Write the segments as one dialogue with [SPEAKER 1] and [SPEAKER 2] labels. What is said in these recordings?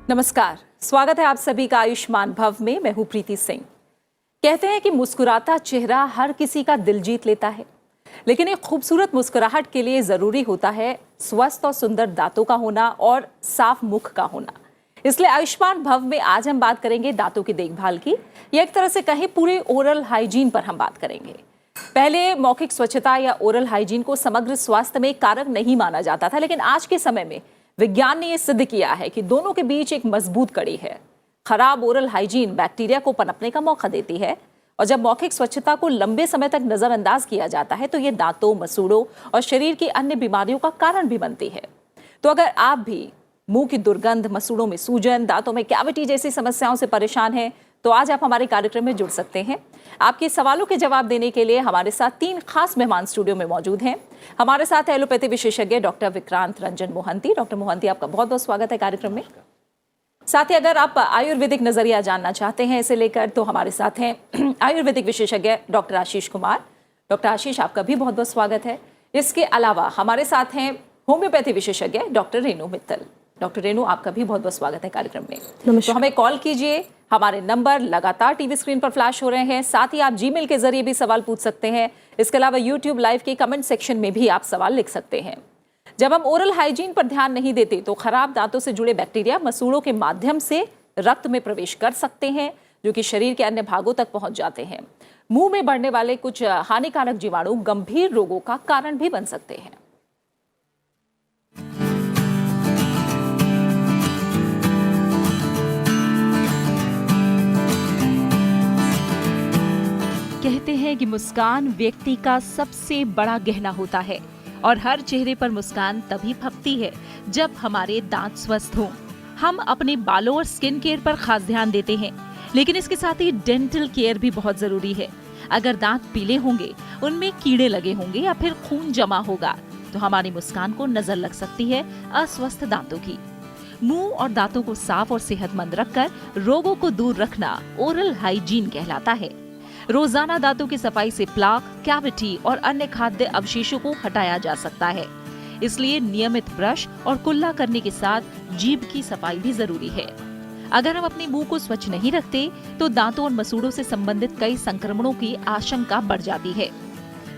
[SPEAKER 1] नमस्कार, स्वागत है आप सभी का आयुष्मान भव में। मैं हूं प्रीति सिंह। कहते हैं कि मुस्कुराता चेहरा हर किसी का दिल जीत लेता है, लेकिन एक खूबसूरत मुस्कुराहट के लिए जरूरी होता है स्वस्थ और सुंदर दांतों का होना और साफ मुख का होना। इसलिए आयुष्मान भव में आज हम बात करेंगे दांतों की देखभाल की, या एक तरह से कहें पूरे ओरल हाइजीन पर हम बात करेंगे। पहले मौखिक स्वच्छता या ओरल हाइजीन को समग्र स्वास्थ्य में कारक नहीं माना जाता था, लेकिन आज के समय में विज्ञान ने यह सिद्ध किया है कि दोनों के बीच एक मजबूत कड़ी है। खराब ओरल हाइजीन बैक्टीरिया को पनपने का मौका देती है, और जब मौखिक स्वच्छता को लंबे समय तक नजरअंदाज किया जाता है तो ये दांतों, मसूड़ों और शरीर की अन्य बीमारियों का कारण भी बनती है। तो अगर आप भी मुंह की दुर्गंध, मसूड़ों में सूजन, दांतों में कैविटी जैसी समस्याओं से परेशान हैं, तो आज आप हमारे कार्यक्रम में जुड़ सकते हैं। आपके सवालों के जवाब देने के लिए हमारे साथ 3 खास मेहमान स्टूडियो में मौजूद हैं। हमारे साथ एलोपैथी विशेषज्ञ डॉक्टर विक्रांत रंजन मोहंती। डॉक्टर मोहंती, आपका बहुत बहुत स्वागत है कार्यक्रम में। साथ ही अगर आप आयुर्वेदिक नजरिया जानना चाहते हैं इसे लेकर, तो हमारे साथ हैं आयुर्वेदिक विशेषज्ञ डॉक्टर आशीष कुमार। डॉक्टर आशीष, आपका भी बहुत बहुत स्वागत है। इसके अलावा हमारे साथ हैं होम्योपैथी विशेषज्ञ डॉक्टर रेणु मित्तल। डॉक्टर रेणु, आपका भी बहुत बहुत स्वागत है कार्यक्रम में। तो हमें कॉल कीजिए, हमारे नंबर लगातार टीवी स्क्रीन पर फ्लैश हो रहे हैं। साथ ही आप जीमेल के जरिए भी सवाल पूछ सकते हैं। इसके अलावा यूट्यूब लाइव के कमेंट सेक्शन में भी आप सवाल लिख सकते हैं। जब हम ओरल हाइजीन पर ध्यान नहीं देते तो खराब दांतों से जुड़े बैक्टीरिया मसूड़ों के माध्यम से रक्त में प्रवेश कर सकते हैं, जो कि शरीर के अन्य भागों तक पहुंच जाते हैं। मुंह में बढ़ने वाले कुछ हानिकारक जीवाणु गंभीर रोगों का कारण भी बन सकते हैं।
[SPEAKER 2] कहते हैं कि मुस्कान व्यक्ति का सबसे बड़ा गहना होता है, और हर चेहरे पर मुस्कान तभी फपती है जब हमारे दांत स्वस्थ हों। हम अपने बालों और स्किन केयर पर खास ध्यान देते हैं, लेकिन इसके साथ ही डेंटल केयर भी बहुत जरूरी है। अगर दांत पीले होंगे, उनमें कीड़े लगे होंगे या फिर खून जमा होगा, तो हमारी मुस्कान को नजर लग सकती है अस्वस्थ दांतों की। मुंह और दांतों को साफ और सेहतमंद रखकर रोगों को दूर रखना ओरल हाइजीन कहलाता है। रोजाना दांतों की सफाई से प्लाक, कैविटी और अन्य खाद्य अवशेषों को हटाया जा सकता है। इसलिए नियमित ब्रश और कुल्ला करने के साथ जीभ की सफाई भी जरूरी है। अगर हम अपने मुंह को स्वच्छ नहीं रखते तो दांतों और मसूड़ों से संबंधित कई संक्रमणों की आशंका बढ़ जाती है।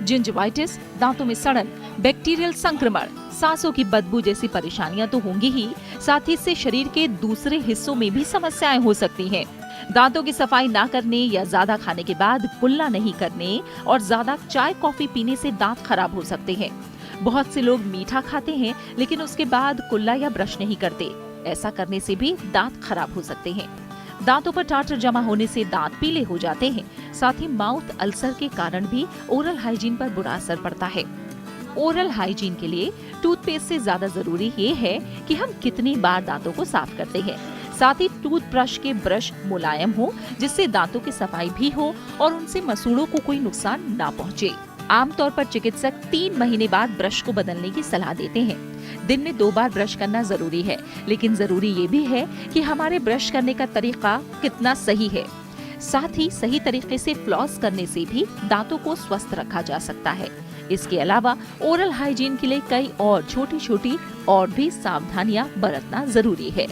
[SPEAKER 2] जिंजिवाइटिस, दांतों में सड़न, बैक्टीरियल संक्रमण, सांसों की बदबू जैसी परेशानियां तो होंगी ही, साथ ही इससे शरीर के दूसरे हिस्सों में भी समस्याएं हो सकती हैं। दांतों की सफाई ना करने या ज्यादा खाने के बाद कुल्ला नहीं करने और ज्यादा चाय कॉफी पीने से दांत खराब हो सकते हैं। बहुत से लोग मीठा खाते हैं लेकिन उसके बाद कुल्ला या ब्रश नहीं करते। ऐसा करने से भी दांत खराब हो सकते हैं। दांतों पर टार्टर जमा होने से दांत पीले हो जाते हैं। साथ ही माउथ अल्सर के कारण भी ओरल हाइजीन पर बुरा असर पड़ता है। ओरल हाइजीन के लिए टूथपेस्ट से ज्यादा जरूरी ये है कि हम कितनी बार दांतों को साफ करते हैं। साथ ही टूथब्रश के ब्रश मुलायम हो, जिससे दांतों की सफाई भी हो और उनसे मसूड़ों को कोई नुकसान ना पहुंचे। आमतौर पर चिकित्सक 3 महीने बाद ब्रश को बदलने की सलाह देते हैं। दिन में 2 बार ब्रश करना जरूरी है, लेकिन जरूरी ये भी है कि हमारे ब्रश करने का तरीका कितना सही है। साथ ही सही तरीके से फ्लॉस करने से भी दांतों को स्वस्थ रखा जा सकता है। इसके अलावा ओरल हाइजीन के लिए कई और छोटी छोटी और भी सावधानियां बरतना जरूरी है।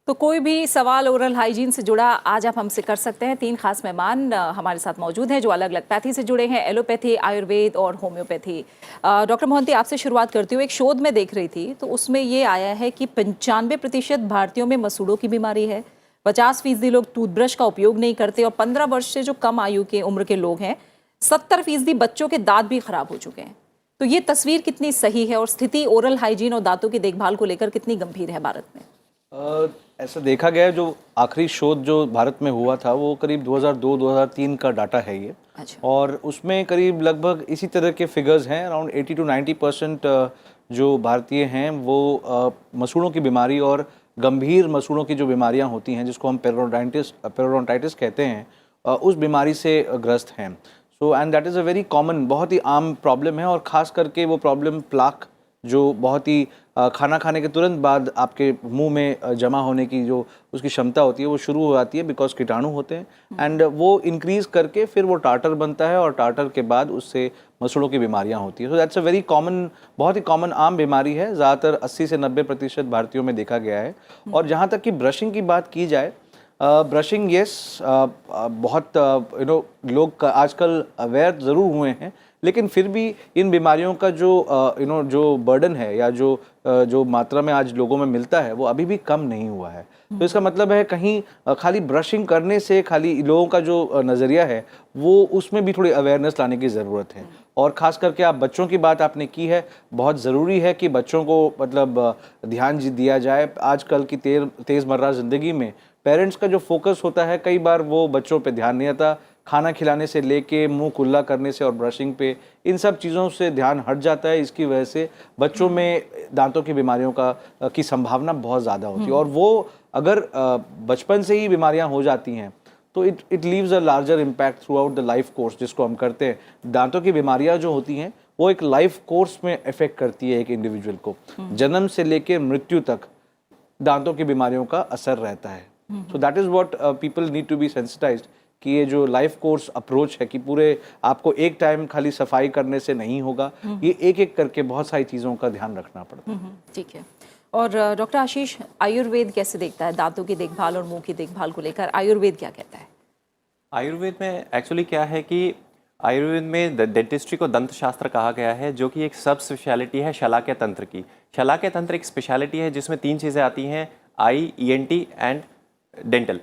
[SPEAKER 1] तो कोई भी सवाल ओरल हाइजीन से जुड़ा आज आप हमसे कर सकते हैं। 3 खास मेहमान हमारे साथ मौजूद हैं जो अलग अलग पैथी से जुड़े हैं, एलोपैथी, आयुर्वेद और होम्योपैथी। डॉक्टर मोहंती, आपसे शुरुआत करती हूँ। एक शोध में देख रही थी तो उसमें ये आया है कि 95% भारतीयों में मसूड़ों की बीमारी है, 50% लोग टूथब्रश का उपयोग नहीं करते, और 15 वर्ष से जो कम आयु के उम्र के लोग हैं, 70% बच्चों के दांत भी खराब हो चुके हैं। तो ये तस्वीर कितनी सही है और स्थिति ओरल हाइजीन और दांतों की देखभाल को लेकर कितनी गंभीर है भारत में?
[SPEAKER 3] ऐसा देखा गया है, जो आखिरी शोध जो भारत में हुआ था वो करीब 2002-2003 का डाटा है ये।
[SPEAKER 1] अच्छा।
[SPEAKER 3] और उसमें करीब लगभग इसी तरह के फिगर्स हैं। अराउंड 80 to 90% जो भारतीय हैं वो मसूड़ों की बीमारी और गंभीर मसूड़ों की जो बीमारियां होती हैं, जिसको हम पेरोडोंटाइटिस कहते हैं, उस बीमारी से ग्रस्त हैं। So and that is a very common, बहुत ही आम प्रॉब्लम है। और ख़ास करके वो प्रॉब्लम प्लाक, जो बहुत ही खाना खाने के तुरंत बाद आपके मुंह में जमा होने की जो उसकी क्षमता होती है वो शुरू हो जाती है, बिकॉज कीटाणु होते हैं एंड वो इंक्रीज करके फिर वो टाटर बनता है और टाटर के बाद उससे मसूड़ों की बीमारियां होती हैं। So that's a very common, बहुत ही कॉमन आम बीमारी है, ज़्यादातर 80 से 90% भारतीयों में देखा गया है। और जहाँ तक कि ब्रशिंग की बात की जाए, ब्रशिंग यस, बहुत लोग आजकल अवेयर ज़रूर हुए हैं, लेकिन फिर भी इन बीमारियों का जो जो बर्डन है या जो मात्रा में आज लोगों में मिलता है वो अभी भी कम नहीं हुआ है। तो इसका मतलब है कहीं खाली ब्रशिंग करने से खाली लोगों का जो नज़रिया है वो उसमें भी थोड़ी अवेयरनेस लाने की ज़रूरत है। और ख़ास करके आप बच्चों की बात आपने की है, बहुत ज़रूरी है कि बच्चों को मतलब ध्यान दिया जाए। आजकल की तेज़मर्रा ज़िंदगी में पेरेंट्स का जो फोकस होता है कई बार वो बच्चों पे ध्यान नहीं आता, खाना खिलाने से लेके मुंह कुल्ला करने से और ब्रशिंग पे, इन सब चीज़ों से ध्यान हट जाता है। इसकी वजह से बच्चों में दांतों की बीमारियों की संभावना बहुत ज़्यादा होती है। और वो अगर बचपन से ही बीमारियां हो जाती हैं तो it leaves a larger impact through out the life course, जिसको हम करते हैं। दांतों की बीमारियां जो होती हैं वो एक लाइफ कोर्स में इफेक्ट करती है एक इंडिविजुअल को, जन्म से लेकर मृत्यु तक दांतों की बीमारियों का असर रहता है। So that is what people need to be sensitized कि ये जो लाइफ कोर्स अप्रोच है कि पूरे आपको एक टाइम खाली सफाई करने से नहीं होगा, ये एक एक करके बहुत सारी चीज़ों का ध्यान रखना पड़ता है।
[SPEAKER 1] ठीक है। और डॉक्टर आशीष, आयुर्वेद कैसे देखता है दांतों की देखभाल और मुंह की देखभाल को लेकर? आयुर्वेद क्या कहता है?
[SPEAKER 4] आयुर्वेद में एक्चुअली क्या है कि आयुर्वेद में डेंटिस्ट्री को दंत शास्त्र कहा गया है, जो कि एक सब स्पेशलिटी है शलाक्य तंत्र की। शलाक्य तंत्र एक स्पेशलिटी है जिसमें 3 चीज़ें आती हैं, आई, ENT एंड डेंटल।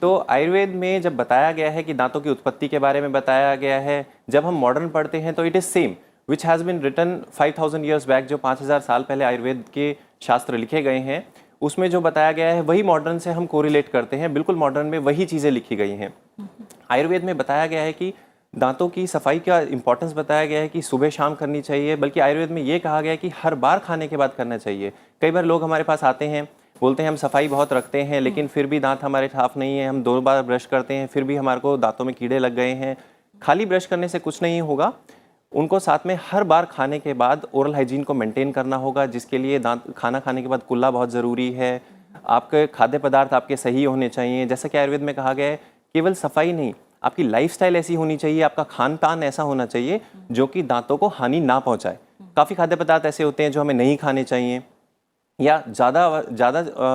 [SPEAKER 4] तो आयुर्वेद में जब बताया गया है कि दांतों की उत्पत्ति के बारे में बताया गया है, जब हम मॉडर्न पढ़ते हैं तो it is same which has been written 5000 years back. जो 5000 साल पहले आयुर्वेद के शास्त्र लिखे गए हैं उसमें जो बताया गया है वही मॉडर्न से हम कोरिलेट करते हैं, बिल्कुल मॉडर्न में वही चीज़ें लिखी गई हैं। आयुर्वेद में बताया गया है कि दांतों की सफाई का इंपॉर्टेंस बताया गया है कि सुबह शाम करनी चाहिए, बल्कि आयुर्वेद में ये कहा गया है कि हर बार खाने के बाद करना चाहिए। कई बार लोग हमारे पास आते हैं, बोलते हैं हम सफाई बहुत रखते हैं लेकिन फिर भी दांत हमारे साफ नहीं है, हम 2 बार ब्रश करते हैं फिर भी हमारे को दांतों में कीड़े लग गए हैं। खाली ब्रश करने से कुछ नहीं होगा, उनको साथ में हर बार खाने के बाद ओरल हाइजीन को मेंटेन करना होगा, जिसके लिए खाना खाने के बाद कुल्ला बहुत ज़रूरी है। आपके खाद्य पदार्थ आपके सही होने चाहिए, जैसा कि आयुर्वेद में कहा गया है केवल सफाई नहीं, आपकी लाइफस्टाइल ऐसी होनी चाहिए, आपका खान पान ऐसा होना चाहिए जो कि दांतों को हानि ना पहुंचाए। काफ़ी खाद्य पदार्थ ऐसे होते हैं जो हमें नहीं खाने चाहिए या ज़्यादा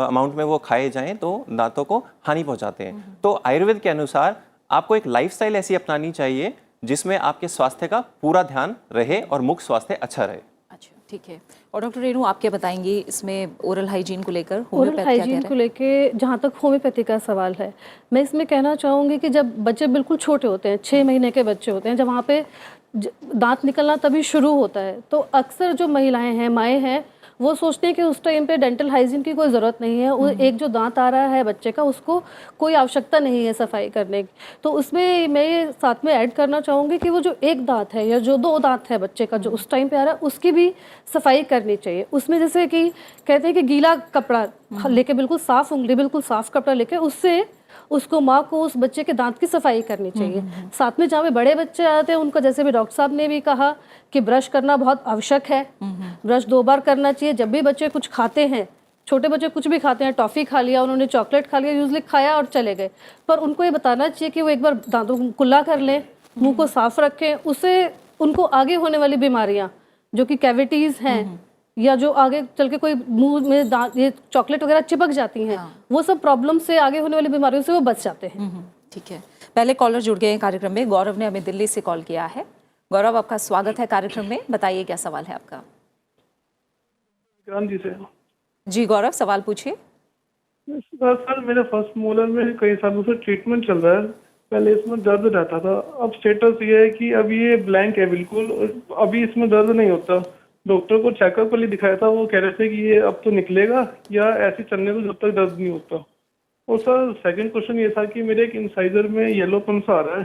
[SPEAKER 4] अमाउंट में वो खाए जाएं तो दांतों को हानि पहुंचाते हैं। तो आयुर्वेद के अनुसार आपको एक लाइफस्टाइल ऐसी अपनानी चाहिए जिसमें आपके स्वास्थ्य का पूरा ध्यान रहे और मुख स्वास्थ्य अच्छा रहे।
[SPEAKER 1] अच्छा, ठीक है। और डॉक्टर रेणु, आप क्या बताएंगी इसमें ओरल हाइजीन को लेकर?
[SPEAKER 5] ओरल हाइजीन को लेके जहाँ तक होम्योपैथी का सवाल है, मैं इसमें कहना चाहूँगी कि जब बच्चे बिल्कुल छोटे होते हैं, 6 महीने के बच्चे होते हैं, जब वहाँ पे दांत निकलना तभी शुरू होता है, तो अक्सर जो महिलाएं हैं, माएँ हैं, वो सोचते हैं कि उस टाइम पे डेंटल हाइजीन की कोई ज़रूरत नहीं है। एक जो दांत आ रहा है बच्चे का, उसको कोई आवश्यकता नहीं है सफाई करने की। तो उसमें मैं ये साथ में ऐड करना चाहूँगी कि वो जो एक दांत है या जो 2 दांत है बच्चे का जो उस टाइम पे आ रहा है, उसकी भी सफाई करनी चाहिए। उसमें जैसे कि कहते हैं कि गीला कपड़ा लेके, बिल्कुल साफ उंगली, बिल्कुल साफ कपड़ा लेके उससे उसको माँ को उस बच्चे के दांत की सफाई करनी चाहिए। साथ में जहाँ पे बड़े बच्चे आते हैं उनको, जैसे भी डॉक्टर साहब ने भी कहा कि ब्रश करना बहुत आवश्यक है। ब्रश 2 बार करना चाहिए। जब भी बच्चे कुछ खाते हैं, छोटे बच्चे कुछ भी खाते हैं, टॉफ़ी खा लिया उन्होंने, चॉकलेट खा लिया, यूजली खाया और चले गए, पर उनको ये बताना चाहिए कि वो एक बार दांतों को कुल्ला कर लें, मुंह को साफ रखें। उससे उनको आगे होने वाली बीमारियाँ जो कि कैविटीज़ हैं या जो आगे चल के कोई मुंह में ये चॉकलेट वगैरह चिपक जाती हैं, वो सब प्रॉब्लम से, आगे होने वाली बीमारियों से वो बच जाते हैं।
[SPEAKER 1] ठीक है। पहले कॉलर जुड़ गए हैं कार्यक्रम में। गौरव ने हमें दिल्ली से कॉल किया है। गौरव, आपका स्वागत है कार्यक्रम में। बताइए क्या सवाल है आपका?
[SPEAKER 6] जी से
[SPEAKER 1] जी गौरव, सवाल पूछिए।
[SPEAKER 6] सर, मेरे फर्स्ट मोलर में कई सालों से ट्रीटमेंट चल रहा है। पहले इसमें दर्द रहता था, अब स्टेटस ये है कि अब ये ब्लैंक है बिल्कुल, अभी इसमें दर्द नहीं होता। डॉक्टर को चेकअप के लिए दिखाया था, वो कह रहे थे कि ये अब तो निकलेगा या ऐसे चलने को जब तक दर्द नहीं होता। और सर, सेकंड क्वेश्चन ये था कि मेरे एक इंसाइजर में येलोपन सा आ रहा है,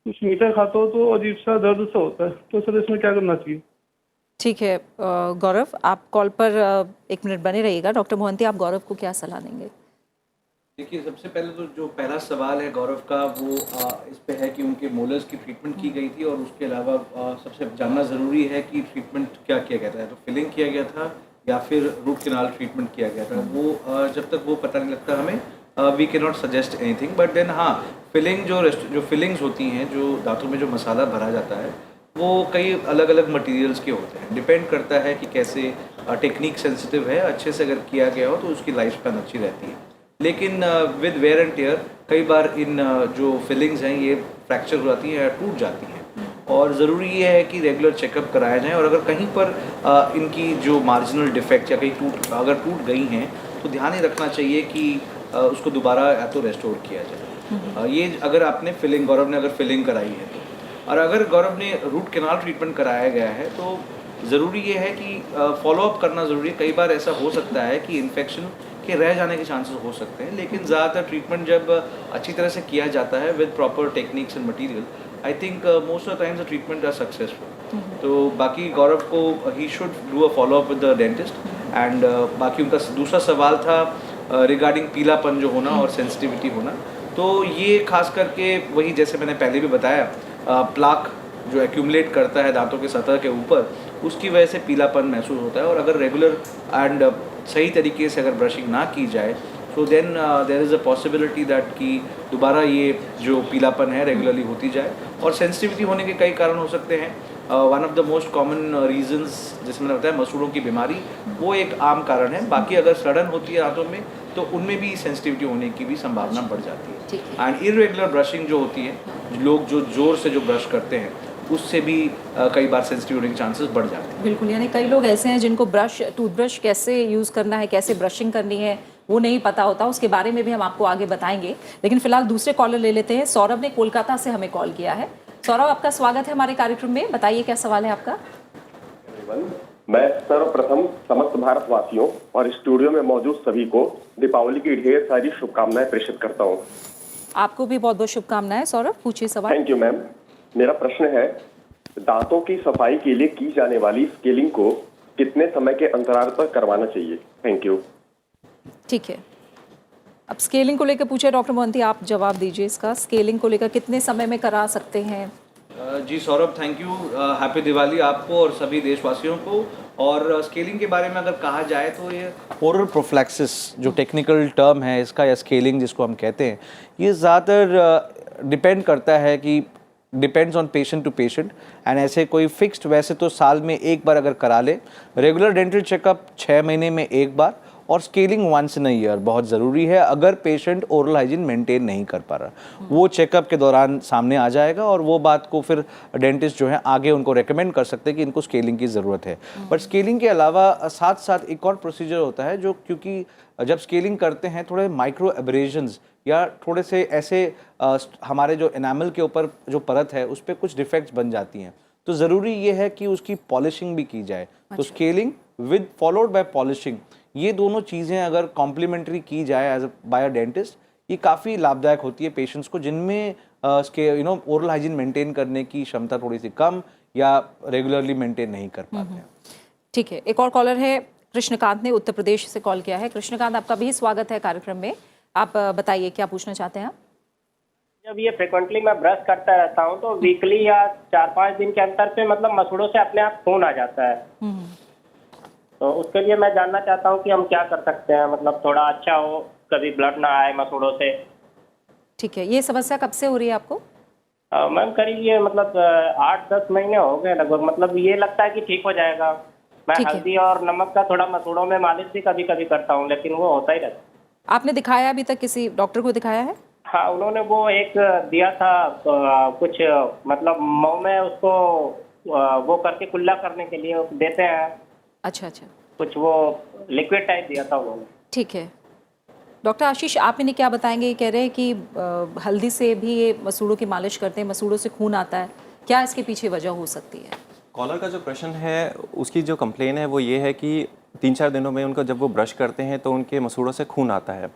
[SPEAKER 6] कुछ मीठा खाता हो तो अजीब सा दर्द सा होता है, तो सर इसमें क्या करना चाहिए?
[SPEAKER 1] ठीक है गौरव, आप कॉल पर 1 मिनट बने रहिएगा। डॉक्टर मोहंती, आप गौरव को क्या सलाह देंगे?
[SPEAKER 3] देखिए, सबसे पहले तो जो पहला सवाल है गौरव का, वो इस पे है कि उनके मोलर्स की ट्रीटमेंट की गई थी और उसके अलावा सबसे जानना ज़रूरी है कि ट्रीटमेंट क्या किया गया था। तो फिलिंग किया गया था या फिर रूट कैनाल ट्रीटमेंट किया गया था, वो जब तक वो पता नहीं लगता हमें, we can not suggest anything. But then हाँ, फिलिंग जो फिलिंग्स होती हैं, जो दांतों में जो मसाला भरा जाता है, वो कई अलग अलग मटेरियल्स के होते हैं। डिपेंड करता है कि कैसे टेक्निक सेंसिटिव है, अच्छे से अगर किया गया हो तो उसकी लाइफ स्पैन अच्छी रहती है। लेकिन विद वेयर एंड टेयर कई बार इन जो फिलिंग्स हैं ये फ्रैक्चर हो जाती हैं या टूट जाती हैं, और ज़रूरी ये है कि रेगुलर चेकअप कराया जाए। और अगर कहीं पर इनकी जो मार्जिनल डिफेक्ट या कहीं अगर टूट गई हैं तो ध्यान ही रखना चाहिए कि उसको दोबारा या तो रेस्टोर किया जाए। ये अगर आपने फिलिंग, गौरव ने अगर फिलिंग कराई है तो, और अगर गौरव ने रूट कैनाल ट्रीटमेंट कराया गया है तो ज़रूरी ये है कि फॉलोअप करना ज़रूरी है। कई बार ऐसा हो सकता है कि इन्फेक्शन के रह जाने के चांसेस हो सकते हैं, लेकिन ज़्यादातर ट्रीटमेंट जब अच्छी तरह से किया जाता है with proper techniques and material, I think most of the times the treatment are successful. तो बाकी गौरव को ही should do a follow up with the dentist. And बाकी उनका दूसरा सवाल था रिगार्डिंग पीलापन जो होना और सेंसिटिविटी होना, तो ये खास करके वही जैसे मैंने पहले भी बताया, प्लाक जो एक्यूमुलेट करता है दांतों के सतह के ऊपर, उसकी वजह से पीलापन महसूस होता है। और अगर रेगुलर एंड सही तरीके से अगर ब्रशिंग ना की जाए तो then there is a possibility that कि दोबारा ये जो पीलापन है रेगुलरली होती जाए। और सेंसिटिविटी होने के कई कारण हो सकते हैं। One of the most common reasons, जैसे मैंने बताया, मसूड़ों की बीमारी, वो एक आम कारण है। बाकी अगर सड़न होती है दांतों में तो उनमें भी सेंसिटिविटी होने की भी संभावना बढ़ जाती है। एंड इरेगुलर ब्रशिंग जो होती है, लोग जो जोर से जो ब्रश करते हैं उससे भी कई बार सेंसिटिव होने के चांसेस बढ़ जाते हैं।
[SPEAKER 1] बिल्कुल, यानी कई लोग ऐसे हैं जिनको टूथब्रश कैसे यूज़ करना है, कैसे ब्रशिंग करनी है, वो नहीं पता होता। उसके बारे में भी हम आपको आगे बताएंगे, लेकिन फिलहाल दूसरे कॉलर ले लेते हैं। सौरभ ने कोलकाता से हमें कॉल किया है। सौरभ, आपका स्वागत है हमारे कार्यक्रम में। बताइए क्या सवाल है आपका।
[SPEAKER 7] मैं सर्वप्रथम समस्त भारतवासियों और स्टूडियो में मौजूद सभी को दीपावली की ढेर सारी शुभकामनाएं प्रेषित करता हूं।
[SPEAKER 1] आपको भी बहुत बहुत शुभकामनाएं। सौरभ, पूछिए सवाल।
[SPEAKER 7] Thank you ma'am. मेरा प्रश्न है, दांतों की सफाई के लिए की जाने वाली स्केलिंग को कितने समय के अंतराल पर करवाना चाहिए? Thank you. ठीक
[SPEAKER 1] है, अब स्केलिंग को लेकर पूछे डॉक्टर मोहंती, आप जवाब दीजिए इसका। स्केलिंग को लेकर कितने समय में करा सकते हैं?
[SPEAKER 3] जी Saurabh, thank you. Happy Diwali आपको और सभी देशवासियों को। और स्केलिंग के बारे में अगर कहा जाए तो ये ओरल प्रोफ्लैक्सिस जो टेक्निकल टर्म है इसका, या स्केलिंग जिसको हम कहते हैं, ये ज़्यादातर डिपेंड करता है कि depends on patient to patient. And ऐसे कोई फिक्स्ड, वैसे तो साल में एक बार अगर करा ले, रेगुलर डेंटल चेकअप 6 महीने में एक बार, और scaling once in a year बहुत ज़रूरी है। अगर पेशेंट ओरल हाइजीन मेंटेन नहीं कर पा रहा, वो चेकअप के दौरान सामने आ जाएगा और वो बात को फिर डेंटिस्ट जो है आगे उनको रेकमेंड कर सकते हैं कि इनको स्केलिंग की ज़रूरत है। बट स्केलिंग के अलावा साथ साथ एक और प्रोसीजर होता है जो, क्योंकि जब स्केलिंग करते हैं थोड़े माइक्रो एब्रेजन्स या थोड़े से ऐसे हमारे जो एनामल के ऊपर जो परत है उस पर कुछ डिफेक्ट्स बन जाती हैं, तो ज़रूरी ये है कि उसकी पॉलिशिंग भी की जाए। तो scaling with followed by polishing, ये दोनों चीज़ें अगर कॉम्प्लीमेंट्री की जाए एज बाय अ डेंटिस्ट, ये काफ़ी लाभदायक होती है पेशेंट्स को जिनमें ओरल हाइजीन मेंटेन करने की क्षमता थोड़ी सी कम या रेगुलरली मेंटेन नहीं कर पाते हैं।
[SPEAKER 1] ठीक है, एक और कॉलर है कृष्णकांत ने उत्तर प्रदेश से कॉल किया है। कृष्णकांत, आपका भी स्वागत है कार्यक्रम में। आप बताइए क्या पूछना चाहते हैं आप?
[SPEAKER 8] जब ये फ्रिक्वेंटली मैं ब्रश करता रहता हूँ तो वीकली या 4-5 दिन के अंतर पे मतलब मसूड़ों से अपने आप खून आ जाता है। तो उसके लिए मैं जानना चाहता हूँ कि हम क्या कर सकते हैं, मतलब थोड़ा अच्छा हो, कभी ब्लड ना आए मसूड़ों से।
[SPEAKER 1] ठीक है, ये समस्या कब से हो रही है आपको?
[SPEAKER 8] मैम करीब ये मतलब 8-10 महीने हो गए लगभग। मतलब ये लगता है कि ठीक हो जाएगा। मैं हल्दी और नमक का थोड़ा मसूड़ों में मालिश भी कभी कभी करता हूँ, लेकिन वो होता ही रहता है।
[SPEAKER 1] आपने दिखाया अभी तक, किसी डॉक्टर को दिखाया है?
[SPEAKER 8] हाँ, उन्होंने वो एक दिया था कुछ, मतलब मुंह में उसको वो करके कुल्ला करने के लिए देते हैं।
[SPEAKER 1] अच्छा,
[SPEAKER 8] कुछ वो लिक्विड टाइप दिया था उन्होंने।
[SPEAKER 1] ठीक है, डॉक्टर आशीष, आप इन्हें क्या बताएंगे? ये कह रहे हैं कि हल्दी से भी ये मसूड़ों की मालिश करते हैं, मसूड़ों से खून आता है, क्या इसके पीछे वजह हो सकती है?
[SPEAKER 4] कॉलर का जो प्रश्न है, उसकी जो कंप्लेन है वो ये है कि 3-4 दिनों में उनको जब वो ब्रश करते हैं तो उनके मसूड़ों से खून आता है।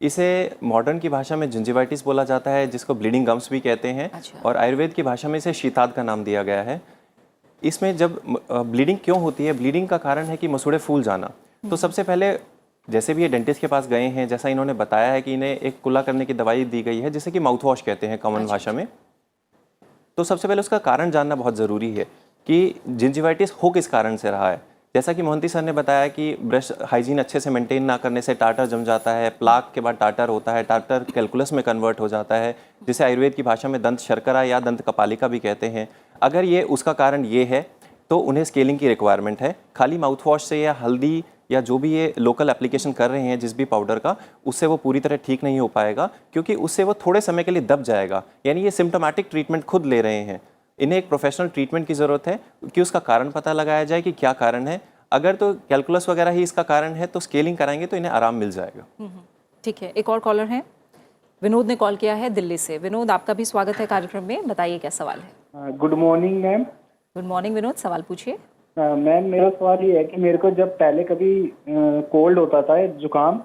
[SPEAKER 4] इसे मॉडर्न की भाषा में जिंजिवाइटिस बोला जाता है, जिसको ब्लीडिंग गम्स भी कहते हैं।
[SPEAKER 1] अच्छा।
[SPEAKER 4] और आयुर्वेद की भाषा में इसे शीताद का नाम दिया गया है। इसमें जब ब्लीडिंग क्यों होती है, ब्लीडिंग का कारण है कि मसूड़े फूल जाना। तो सबसे पहले जैसे भी ये डेंटिस्ट के पास गए हैं, जैसा इन्होंने बताया है कि इन्हें एक कुल्ला करने की दवाई दी गई है, जिसे कि माउथ वॉश कहते हैं कॉमन भाषा में। तो सबसे पहले उसका कारण जानना बहुत ज़रूरी है कि जिंजिवाइटिस हो किस कारण से रहा है। जैसा कि मोहंती सर ने बताया कि ब्रश हाइजीन अच्छे से मेंटेन ना करने से टार्टर जम जाता है, प्लाक के बाद टार्टर होता है, टार्टर कैलकुलस में कन्वर्ट हो जाता है, जिसे आयुर्वेद की भाषा में दंत शर्करा या दंत कपालिका भी कहते हैं। अगर ये उसका कारण ये है तो उन्हें स्केलिंग की रिक्वायरमेंट है। खाली माउथ वॉश से या हल्दी या जो भी ये लोकल एप्लीकेशन कर रहे हैं जिस भी पाउडर का, उससे वो पूरी तरह ठीक नहीं हो पाएगा, क्योंकि उससे वो थोड़े समय के लिए दब जाएगा। यानी ये सिम्टोमेटिक ट्रीटमेंट खुद ले रहे हैं। इन्हें एक प्रोफेशनल ट्रीटमेंट की ज़रूरत है कि उसका कारण पता लगाया जाए कि क्या कारण है। अगर तो कैलकुलस वगैरह ही इसका कारण है तो स्केलिंग कराएंगे तो इन्हें आराम मिल जाएगा।
[SPEAKER 1] ठीक है, एक और कॉलर है, विनोद ने कॉल किया है दिल्ली से। विनोद, आपका भी स्वागत है कार्यक्रम में, बताइए क्या सवाल है।
[SPEAKER 9] Good morning ma'am.
[SPEAKER 1] Good morning Vinod, सवाल पूछिए।
[SPEAKER 9] मैम मेरा सवाल ये है कि मेरे को जब पहले कभी कोल्ड होता था, जुकाम,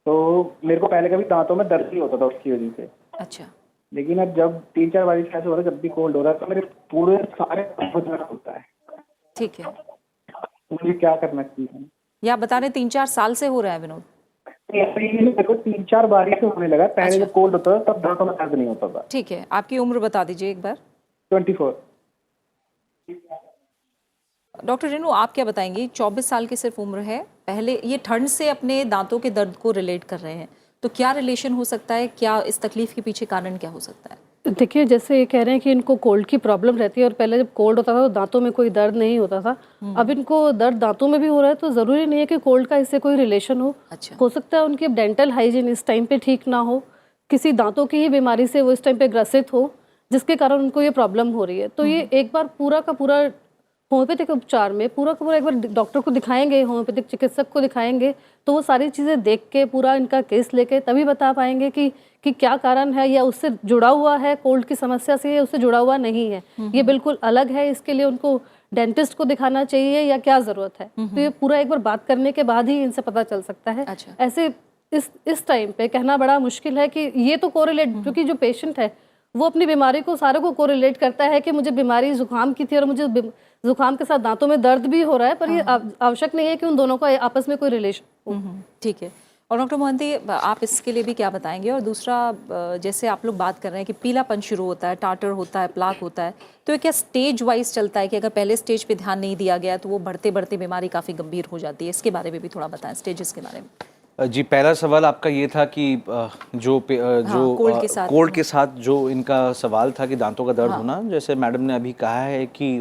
[SPEAKER 9] तो मेरे को पहले कभी दांतों में दर्द नहीं होता था उसकी वजह से।
[SPEAKER 1] अच्छा।
[SPEAKER 9] लेकिन अब जब 3-4 बार ऐसा हो रहा है, जब भी कोल्ड हो रहा है तो मेरे पूरे सारे दांतों में दर्द होता है।
[SPEAKER 1] ठीक है,
[SPEAKER 9] तो मुझे क्या करना चाहिए?
[SPEAKER 1] ये आप बता रहे 3-4 साल से हो रहा है विनोद?
[SPEAKER 9] मेरे को 3-4 बार से होने लगा। पहले
[SPEAKER 1] अच्छा।
[SPEAKER 9] जब कोल्ड होता था तब दांतों में दर्द नहीं होता था।
[SPEAKER 1] ठीक है, आपकी उम्र बता दीजिए एक बार।
[SPEAKER 9] 24।
[SPEAKER 1] डॉक्टर रेनू, आप क्या बताएंगी? 24 साल की सिर्फ उम्र है, पहले ये ठंड से अपने दांतों के दर्द को रिलेट कर रहे हैं, तो क्या रिलेशन हो सकता है? क्या इस तकलीफ के पीछे कारण क्या हो सकता है?
[SPEAKER 5] देखिए, जैसे ये कह रहे हैं कि इनको कोल्ड की प्रॉब्लम रहती है और पहले जब कोल्ड होता था तो दांतों में कोई दर्द नहीं होता था। अब इनको दर्द दांतों में भी हो रहा है, तो ज़रूरी नहीं है कि कोल्ड का इससे कोई रिलेशन हो।
[SPEAKER 1] अच्छा।
[SPEAKER 5] हो सकता है उनकी डेंटल हाइजीन इस टाइम पे ठीक ना हो, किसी दांतों की ही बीमारी से वो इस टाइम पे ग्रसित हो, जिसके कारण उनको ये प्रॉब्लम हो रही है। तो ये एक बार पूरा का पूरा होम्योपैथिक उपचार में पूरा का पूरा एक बार डॉक्टर को दिखाएंगे, होम्योपैथिक चिकित्सक को दिखाएंगे, तो वो सारी चीज़ें देख के पूरा इनका केस लेके तभी बता पाएंगे कि क्या कारण है, या उससे जुड़ा हुआ है कोल्ड की समस्या से, या उससे जुड़ा हुआ नहीं है, ये बिल्कुल अलग है, इसके लिए उनको डेंटिस्ट को दिखाना चाहिए या क्या ज़रूरत है। तो ये पूरा एक बार बात करने के बाद ही इनसे पता चल सकता है।
[SPEAKER 1] अच्छा।
[SPEAKER 5] ऐसे इस टाइम पे कहना बड़ा मुश्किल है कि ये तो कोरिलेट, क्योंकि जो पेशेंट है वो अपनी बीमारी को सारे को कोरिलेट करता है कि मुझे बीमारी जुकाम की थी और मुझे जुकाम के साथ दांतों में दर्द भी हो रहा है, पर ये आवश्यक नहीं है कि उन दोनों का आपस में कोई रिलेशन हो।
[SPEAKER 1] ठीक है। और डॉक्टर मोहंती, आप इसके लिए भी क्या बताएंगे? और दूसरा, जैसे आप लोग बात कर रहे हैं कि पीलापन शुरू होता है, टार्टर होता है, प्लाक होता है, तो ये क्या स्टेज वाइज चलता है कि अगर पहले स्टेज पे ध्यान नहीं दिया गया तो वो बढ़ते बढ़ते बीमारी काफ़ी गंभीर हो जाती है? इसके बारे में भी थोड़ा बताएं, स्टेजेस के बारे में।
[SPEAKER 3] जी, पहला सवाल आपका ये था कि जो कोल्ड के साथ जो इनका सवाल था कि दांतों का दर्द होना, जैसे मैडम ने अभी कहा है कि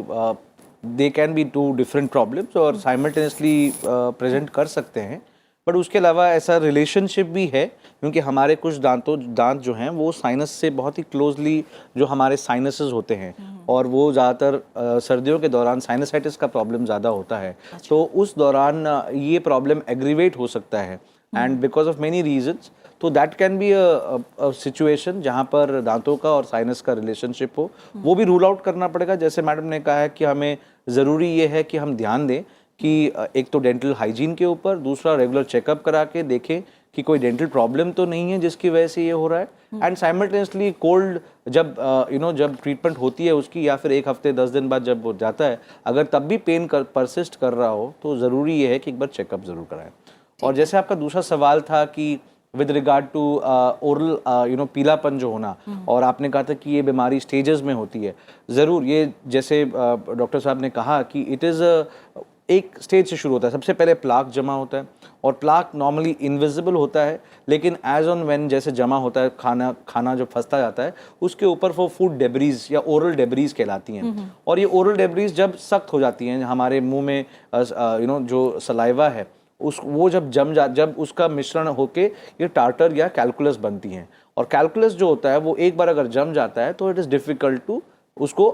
[SPEAKER 3] they can be 2 different problems और साइमल्टेनियसली प्रेजेंट कर सकते हैं, बट उसके अलावा ऐसा रिलेशनशिप भी है, क्योंकि हमारे कुछ दांत जो हैं वो साइनस से बहुत ही क्लोजली, जो हमारे साइनसेस होते हैं, और वो ज़्यादातर सर्दियों के दौरान साइनसाइटिस का प्रॉब्लम ज़्यादा होता है। तो उस दौरान ये प्रॉब्लम एग्रीवेट हो सकता है, and because of many reasons, तो that can be a situation जहाँ पर दांतों का और साइनस का रिलेशनशिप हो, वो भी रूल आउट करना पड़ेगा। जैसे मैडम ने कहा है कि हमें ज़रूरी ये है कि हम ध्यान दें कि एक तो डेंटल हाइजीन के ऊपर, दूसरा रेगुलर चेकअप करा के देखें कि कोई डेंटल प्रॉब्लम तो नहीं है जिसकी वजह से ये हो रहा है, एंड साइमल्टेनियसली कोल्ड जब जब ट्रीटमेंट होती है उसकी, या फिर 1 हफ्ते 10 दिन बाद जब वो जाता है, अगर तब भी पेन परसिस्ट कर रहा हो तो ज़रूरी ये है कि एक बार चेकअप ज़रूर कराएं। और जैसे आपका दूसरा सवाल था कि विद रिगार्ड टू ओरल पीलापन जो होना, और आपने कहा था कि ये बीमारी स्टेजेस में होती है, ज़रूर ये जैसे डॉक्टर साहब ने कहा कि इट इज़ एक स्टेज से शुरू होता है। सबसे पहले प्लाक जमा होता है, और प्लाक नॉर्मली इनविजिबल होता है, लेकिन एज ऑन व्हेन जैसे जमा होता है, खाना जो फंसता जाता है उसके ऊपर वो फूड डेब्रीज या ओरल डेब्रीज कहलाती हैं। और ये ओरल डेब्रीज जब सख्त हो जाती हैं, हमारे मुंह में जो सलाइवा है वो जब उसका मिश्रण होके ये टार्टर या कैलकुलस बनती हैं, और कैलकुलस जो होता है वो एक बार अगर जम जाता है तो इट इज़ डिफ़िकल्ट टू उसको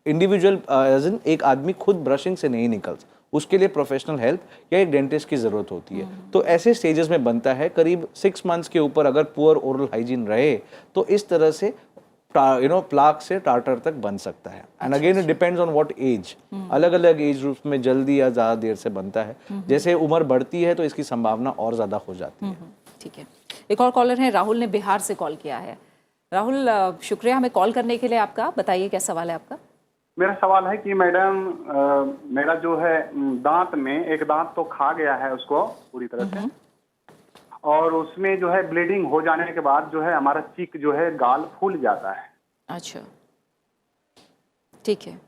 [SPEAKER 3] इंडिविजुअल एज इन एक आदमी खुद ब्रशिंग से नहीं निकल, उसके लिए प्रोफेशनल हेल्प या एक डेंटिस्ट की ज़रूरत होती है। तो ऐसे स्टेजेस में बनता है। करीब 6 मंथ्स के ऊपर अगर पुअर ओरल हाइजीन रहे तो इस तरह से प्लाक से टार्टर तक बन सकता है। And again it depends on what age, अलग अलग एज ग्रुप्स में जल्दी या ज़्यादा देर से बनता है। जैसे उम्र बढ़ती है तो इसकी संभावना और ज़्यादा हो जाती है।
[SPEAKER 1] ठीक है, एक और कॉलर है, राहुल ने बिहार से कॉल किया है। राहुल, शुक्रिया हमें कॉल करने के लिए आपका। बताइए क्या सवाल है आपका?
[SPEAKER 10] मेरा सवाल है कि मैडम, मेरा जो है दांत में एक दांत तो खा गया है उसको पूरी तरह से, और उसमें जो है ब्लीडिंग हो जाने के बाद जो है हमारा चीक जो है गाल फूल जाता है।
[SPEAKER 1] अच्छा, ठीक है।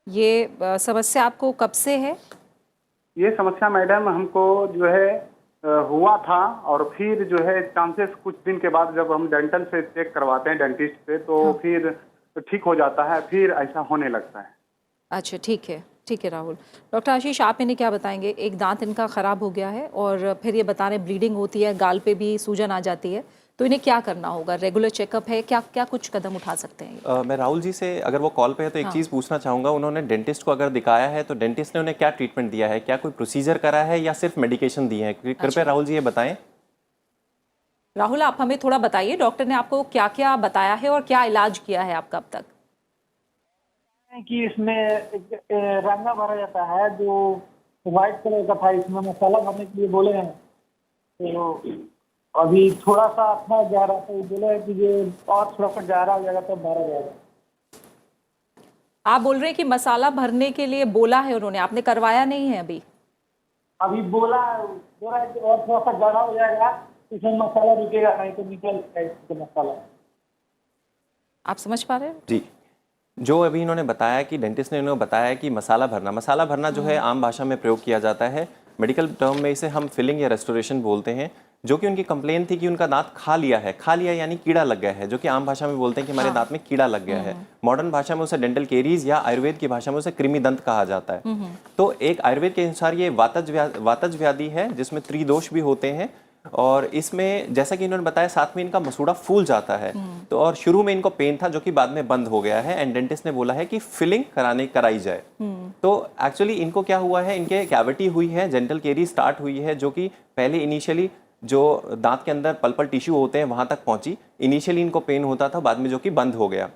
[SPEAKER 1] ये समस्या आपको कब से है?
[SPEAKER 10] ये समस्या मैडम हमको जो है हुआ था, और फिर जो है चांसेस कुछ दिन के बाद जब हम डेंटल से चेक करवाते हैं डेंटिस्ट से, तो फिर ठीक हो जाता है, फिर ऐसा होने लगता है।
[SPEAKER 1] अच्छा, ठीक है राहुल। डॉक्टर आशीष, आप इन्हें क्या बताएंगे? एक दांत इनका ख़राब हो गया है और फिर ये बता रहे ब्लीडिंग होती है, गाल पे भी सूजन आ जाती है, तो इन्हें क्या करना होगा? रेगुलर चेकअप है, क्या क्या कुछ कदम उठा सकते हैं?
[SPEAKER 4] मैं राहुल जी से, अगर वो कॉल पे है तो एक चीज़ पूछना चाहूँगा, उन्होंने डेंटिस्ट को अगर दिखाया है तो डेंटिस्ट ने उन्हें क्या ट्रीटमेंट दिया है? क्या कोई प्रोसीजर करा है या सिर्फ मेडिकेशन दी है? कृपया राहुल जी ये बताएं।
[SPEAKER 1] राहुल, आप हमें थोड़ा बताइए, डॉक्टर ने आपको क्या क्या बताया है और क्या इलाज किया है आपका अब तक?
[SPEAKER 11] कि इसमें रंगा भरा जाता है जो व्हाइट कलर का था, इसमें मसाला भरने के लिए बोले हैं, तो अभी थोड़ा सा अपना जा रहा था, बोला है कि ये और थोड़ा सा गहरा हो जाएगा तो भरा जाएगा।
[SPEAKER 1] आप बोल रहे हैं कि मसाला भरने के लिए बोला है उन्होंने, आपने करवाया नहीं है अभी?
[SPEAKER 11] अभी बोला है कि और थोड़ा सा गहरा हो जाएगा, इसमें मसाला रुकेगा, नहीं तो निकल जाएगा मसाला।
[SPEAKER 1] आप समझ पा रहे हैं?
[SPEAKER 4] जी, जो अभी इन्होंने बताया कि डेंटिस्ट ने इन्होंने बताया कि मसाला भरना जो है आम भाषा में प्रयोग किया जाता है, मेडिकल टर्म में इसे हम फिलिंग या रेस्टोरेशन बोलते हैं। जो कि उनकी कंप्लेन थी कि उनका दांत खा लिया यानी कीड़ा लग गया है, जो कि आम भाषा में बोलते हैं कि हमारे दांत में कीड़ा लग गया है। मॉडर्न भाषा में उसे डेंटल केरीज या आयुर्वेद की भाषा में उसे कृमि दंत कहा जाता है। तो एक आयुर्वेद के अनुसार ये वातज व्याधि है जिसमें त्रिदोष भी होते हैं, और इसमें जैसा कि इन्होंने बताया साथ में इनका मसूड़ा फूल जाता है। तो और शुरू में इनको पेन था जो कि बाद में बंद हो गया है, एंड डेंटिस्ट ने बोला है कि फिलिंग कराई जाए। तो एक्चुअली इनको क्या हुआ है, इनके कैविटी हुई है, डेंटल केरी स्टार्ट हुई है, जो कि पहले इनिशियली जो दांत के अंदर पल्पल टिश्यू होते हैं वहां तक पहुंची। इनिशियली इनको पेन होता था, बाद में जो कि बंद हो गया।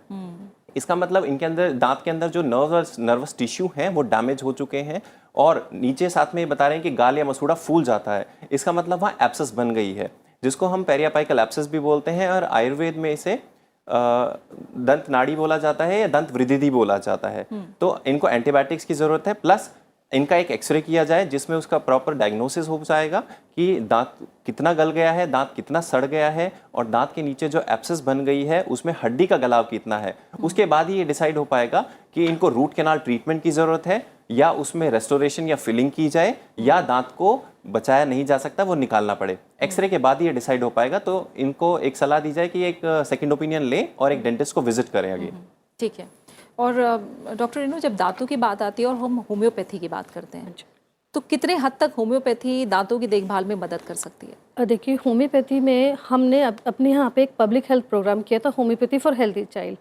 [SPEAKER 4] इसका मतलब इनके अंदर दांत के अंदर जो नर्वस टिश्यू हैं वो डैमेज हो चुके हैं, और नीचे साथ में बता रहे हैं कि गाल या मसूड़ा फूल जाता है। इसका मतलब वहाँ एब्सेस बन गई है, जिसको हम पेरियापाइकल एब्सेस भी बोलते हैं, और आयुर्वेद में इसे दंत नाड़ी बोला जाता है या दंत वृद्धि बोला जाता है। तो इनको एंटीबायोटिक्स की जरूरत है, प्लस इनका एक एक्सरे किया जाए जिसमें उसका प्रॉपर डायग्नोसिस हो जाएगा कि दांत कितना गल गया है, दांत कितना सड़ गया है, और दांत के नीचे जो एब्सेस बन गई है उसमें हड्डी का गलाव कितना है। उसके बाद ही ये डिसाइड हो पाएगा कि इनको रूट कैनाल ट्रीटमेंट की ज़रूरत है, या उसमें रेस्टोरेशन या फिलिंग की जाए, या दांत को बचाया नहीं जा सकता वो निकालना पड़े। एक्सरे के बाद ही ये डिसाइड हो पाएगा। तो इनको एक सलाह दी जाए कि एक सेकेंड ओपिनियन लें और एक डेंटिस्ट को विजिट करें आगे।
[SPEAKER 1] ठीक है। और डॉक्टर इनो, जब दांतों की बात आती है और हम होम्योपैथी की बात करते हैं, तो कितने हद तक होम्योपैथी दांतों की देखभाल में मदद कर सकती है?
[SPEAKER 5] देखिए, होम्योपैथी में हमने अपने यहाँ पे एक पब्लिक हेल्थ प्रोग्राम किया था, होम्योपैथी फॉर हेल्दी चाइल्ड,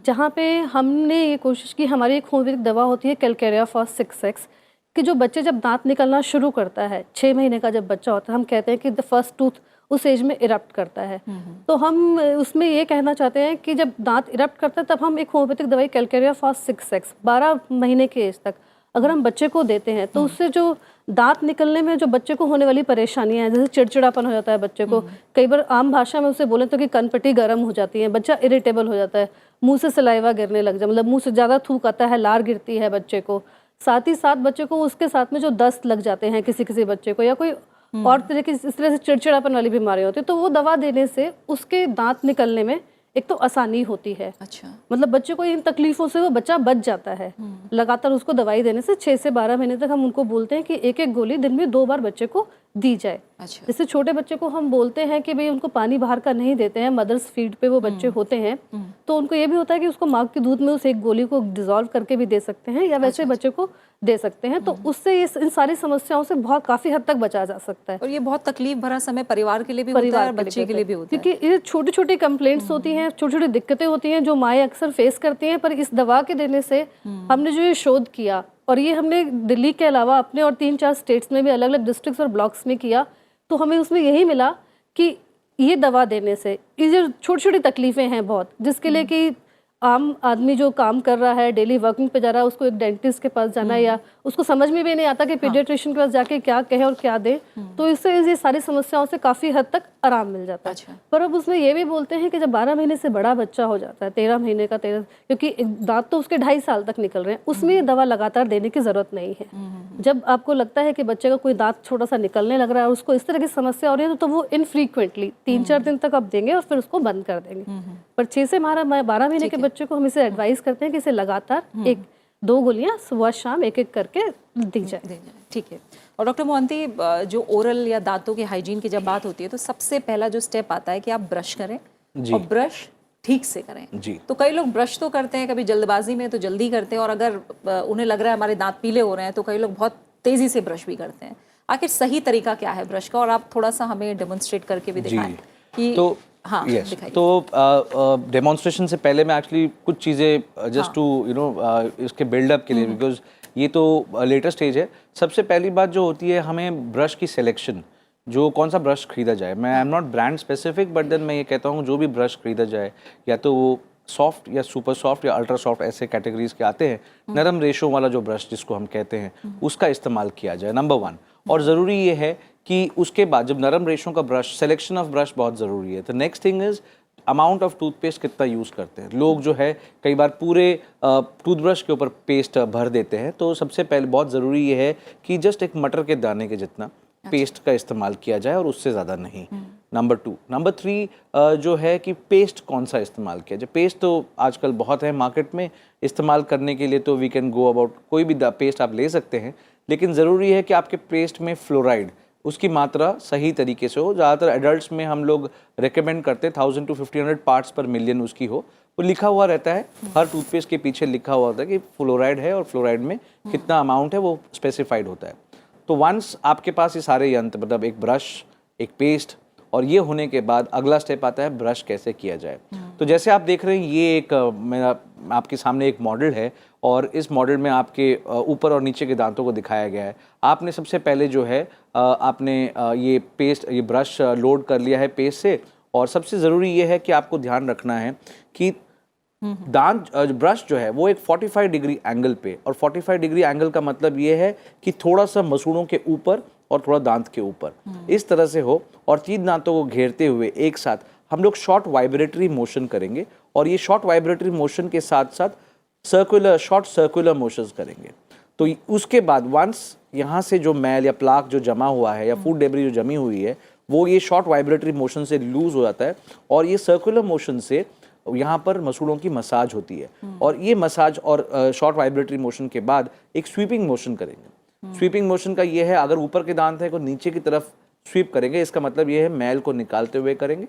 [SPEAKER 5] जहाँ पे हमने ये कोशिश की, हमारी एक होम्योपैथिक दवा होती है कैलकेरिया फॉस 6X, कि जो बच्चे जब दांत निकलना शुरू करता है, 6 महीने का जब बच्चा होता है, हम कहते हैं कि द फर्स्ट टूथ उस एज में इरप्ट करता है। तो हम उसमें ये कहना चाहते हैं कि जब दांत इरप्ट करता है तब हम एक होम्योपैथिक दवाई कैलकेरिया फॉस 6X 12 महीने के एज तक अगर हम बच्चे को देते हैं, तो उससे जो दांत निकलने में जो बच्चे को होने वाली परेशानियां हैं, जैसे चिड़चिड़ापन हो जाता है बच्चे को, कई बार आम भाषा में उसे बोले तो कि कनपट्टी गर्म हो जाती है, बच्चा इरिटेबल हो जाता है, मुंह से सलाइवा गिरने लग जाए, मतलब मुंह से ज़्यादा थूक आता है, लार गिरती है बच्चे को, साथ ही साथ बच्चे को उसके साथ में जो दस्त लग जाते हैं किसी किसी बच्चे को, या कोई और तरह की इस तरह से चिड़चिड़ापन वाली बीमारी होती है, तो वो दवा देने से उसके दांत निकलने में एक तो आसानी होती है।
[SPEAKER 1] अच्छा।
[SPEAKER 5] मतलब बच्चे को इन तकलीफों से वो बच्चा बच जाता है। लगातार उसको दवाई देने से 6 से 12 महीने तक हम उनको बोलते हैं कि एक एक गोली दिन में 2 बार बच्चे को दी जाए।
[SPEAKER 1] अच्छा।
[SPEAKER 5] जैसे छोटे बच्चे को हम बोलते हैं कि भाई उनको पानी बाहर का नहीं देते हैं, मदर्स फीड पे वो बच्चे होते हैं, तो उनको ये भी होता है कि उसको माँ के दूध में उस एक गोली को डिजोल्व करके भी दे सकते हैं, या वैसे बच्चे को दे सकते हैं। तो उससे इन सारी समस्याओं से बहुत काफी हद तक बचा जा सकता है।
[SPEAKER 1] और ये बहुत तकलीफ भरा समय परिवार के लिए भी होता है और बच्चे के लिए भी होता है,
[SPEAKER 5] क्योंकि ये छोटी छोटी कंप्लेंट्स होती हैं, छोटी छोटी दिक्कतें होती हैं जो माएँ अक्सर फेस करती हैं। पर इस दवा के देने से हमने जो ये शोध किया, और ये हमने दिल्ली के अलावा अपने और 3-4 स्टेट्स में भी अलग अलग डिस्ट्रिक्ट्स और ब्लॉक्स में किया, तो हमें उसमें यही मिला कि ये दवा देने से ये जो छोटी छोटी तकलीफ़ें हैं बहुत, जिसके लिए कि आम आदमी जो काम कर रहा है, डेली वर्किंग पे जा रहा है, उसको एक डेंटिस्ट के पास जाना है, या उसको समझ में भी नहीं आता कि पीडियाट्रिशियन के पास जाके क्या कहे और क्या दे, तो इससे ये सारी समस्याओं से काफ़ी हद तक आराम मिल जाता है।
[SPEAKER 1] अच्छा।
[SPEAKER 5] पर अब उसमें ये भी बोलते हैं कि जब 12 महीने से बड़ा बच्चा हो जाता है, 13 महीने का, क्योंकि दांत तो उसके 2.5 साल तक निकल रहे हैं, उसमें ये दवा लगातार देने की ज़रूरत नहीं है। जब आपको लगता है कि बच्चे का कोई दांत छोटा सा निकलने लग रहा है और उसको इस तरह की समस्या हो रही है, तो वो इनफ्रीक्वेंटली 3-4 दिन तक आप देंगे और फिर उसको बंद कर देंगे। पर 6 से 12 महीने के बच्चे को हम इसे एडवाइस करते हैं कि इसे लगातार एक 2 गोलियां सुबह शाम एक एक करके दी जाए।
[SPEAKER 1] ठीक है। और डॉक्टर मोहंती, जो ओरल या दांतों के हाइजीन की जब बात होती है तो सबसे पहला जो स्टेप आता है कि आप ब्रश करें और ब्रश ठीक से करें।
[SPEAKER 3] जी।
[SPEAKER 1] तो कई लोग ब्रश तो करते हैं, कभी जल्दबाजी में तो जल्दी करते हैं, और अगर उन्हें लग रहा है हमारे दांत पीले हो रहे हैं तो कई लोग बहुत तेजी से ब्रश भी करते हैं। आखिर सही तरीका क्या है ब्रश का, और आप थोड़ा सा हमें डेमोन्स्ट्रेट करके भी दिखाएं कि
[SPEAKER 3] तो
[SPEAKER 1] हाँ दिखाइए।
[SPEAKER 3] तो डेमोन्स्ट्रेशन से पहले मैं एक्चुअली कुछ चीज़ें जस्ट टू इसके बिल्डअप के लिए, बिकॉज ये तो लेटर स्टेज है। सबसे पहली बात जो होती है, हमें ब्रश की सिलेक्शन, जो कौन सा ब्रश खरीदा जाए, मैं I am not brand specific, but then मैं ये कहता हूँ जो भी ब्रश खरीदा जाए, या तो वो सॉफ्ट या सुपर सॉफ्ट या अल्ट्रा सॉफ्ट ऐसे कैटेगरीज के आते हैं, नरम रेशों वाला जो ब्रश जिसको हम कहते हैं, उसका इस्तेमाल किया जाए, नंबर 1। और ज़रूरी ये है कि उसके बाद जब नरम रेशों का ब्रश, सिलेक्शन ऑफ ब्रश बहुत ज़रूरी है। तो next thing is amount of toothpaste कितना यूज़ करते हैं लोग। जो है कई बार पूरे टूथब्रश के ऊपर पेस्ट भर देते हैं, तो सबसे पहले बहुत ज़रूरी ये है कि जस्ट एक मटर के दाने के जितना पेस्ट का इस्तेमाल किया जाए, और उससे ज़्यादा नहीं। नंबर 2। नंबर 3 जो है कि पेस्ट कौन सा इस्तेमाल किया जाए। पेस्ट तो आजकल बहुत है मार्केट में इस्तेमाल करने के लिए, तो वी कैन गो अबाउट, कोई भी पेस्ट आप ले सकते हैं, लेकिन ज़रूरी है कि आपके पेस्ट में फ्लोराइड, उसकी मात्रा सही तरीके से हो। ज़्यादातर एडल्ट्स में हम लोग रिकमेंड करते हैं 1000 to 1500 पार्ट्स पर मिलियन उसकी हो। वो लिखा हुआ रहता है, हर टूथपेस्ट के पीछे लिखा हुआ होता है कि फ्लोराइड है और फ्लोराइड में कितना अमाउंट है, वो स्पेसिफाइड होता है। तो वंस आपके पास ये सारे यंत्र, मतलब एक ब्रश, एक पेस्ट, और ये होने के बाद अगला स्टेप आता है ब्रश कैसे किया जाए। तो जैसे आप देख रहे हैं, ये एक मेरा आपके सामने एक मॉडल है, और इस मॉडल में आपके ऊपर और नीचे के दांतों को दिखाया गया है। आपने सबसे पहले जो है आपने ये पेस्ट, ये ब्रश लोड कर लिया है पेस्ट से, और सबसे ज़रूरी ये है कि आपको ध्यान रखना है कि दांत ब्रश जो है वो एक 45 डिग्री एंगल पे, और 45 डिग्री एंगल का मतलब ये है कि थोड़ा सा मसूड़ों के ऊपर और थोड़ा दांत के ऊपर, इस तरह से हो, और 3 दांतों को घेरते हुए एक साथ हम लोग शॉर्ट वाइब्रेटरी मोशन करेंगे, और ये शॉर्ट वाइब्रेटरी मोशन के साथ साथ शॉर्ट सर्कुलर मोशंस करेंगे। तो उसके बाद वंस यहाँ से जो मैल या प्लाक जो जमा हुआ है, या फूड डेब्री जो जमी हुई है, वो ये शॉर्ट वाइब्रेटरी मोशन से लूज हो जाता है, और ये सर्कुलर मोशन से यहाँ पर मसूड़ों की मसाज होती है। और ये मसाज और शॉर्ट वाइब्रेटरी मोशन के बाद एक स्वीपिंग मोशन करेंगे। स्वीपिंग मोशन का ये है, अगर ऊपर के दांत है तो नीचे की तरफ स्वीप करेंगे, इसका मतलब ये है मैल को निकालते हुए करेंगे।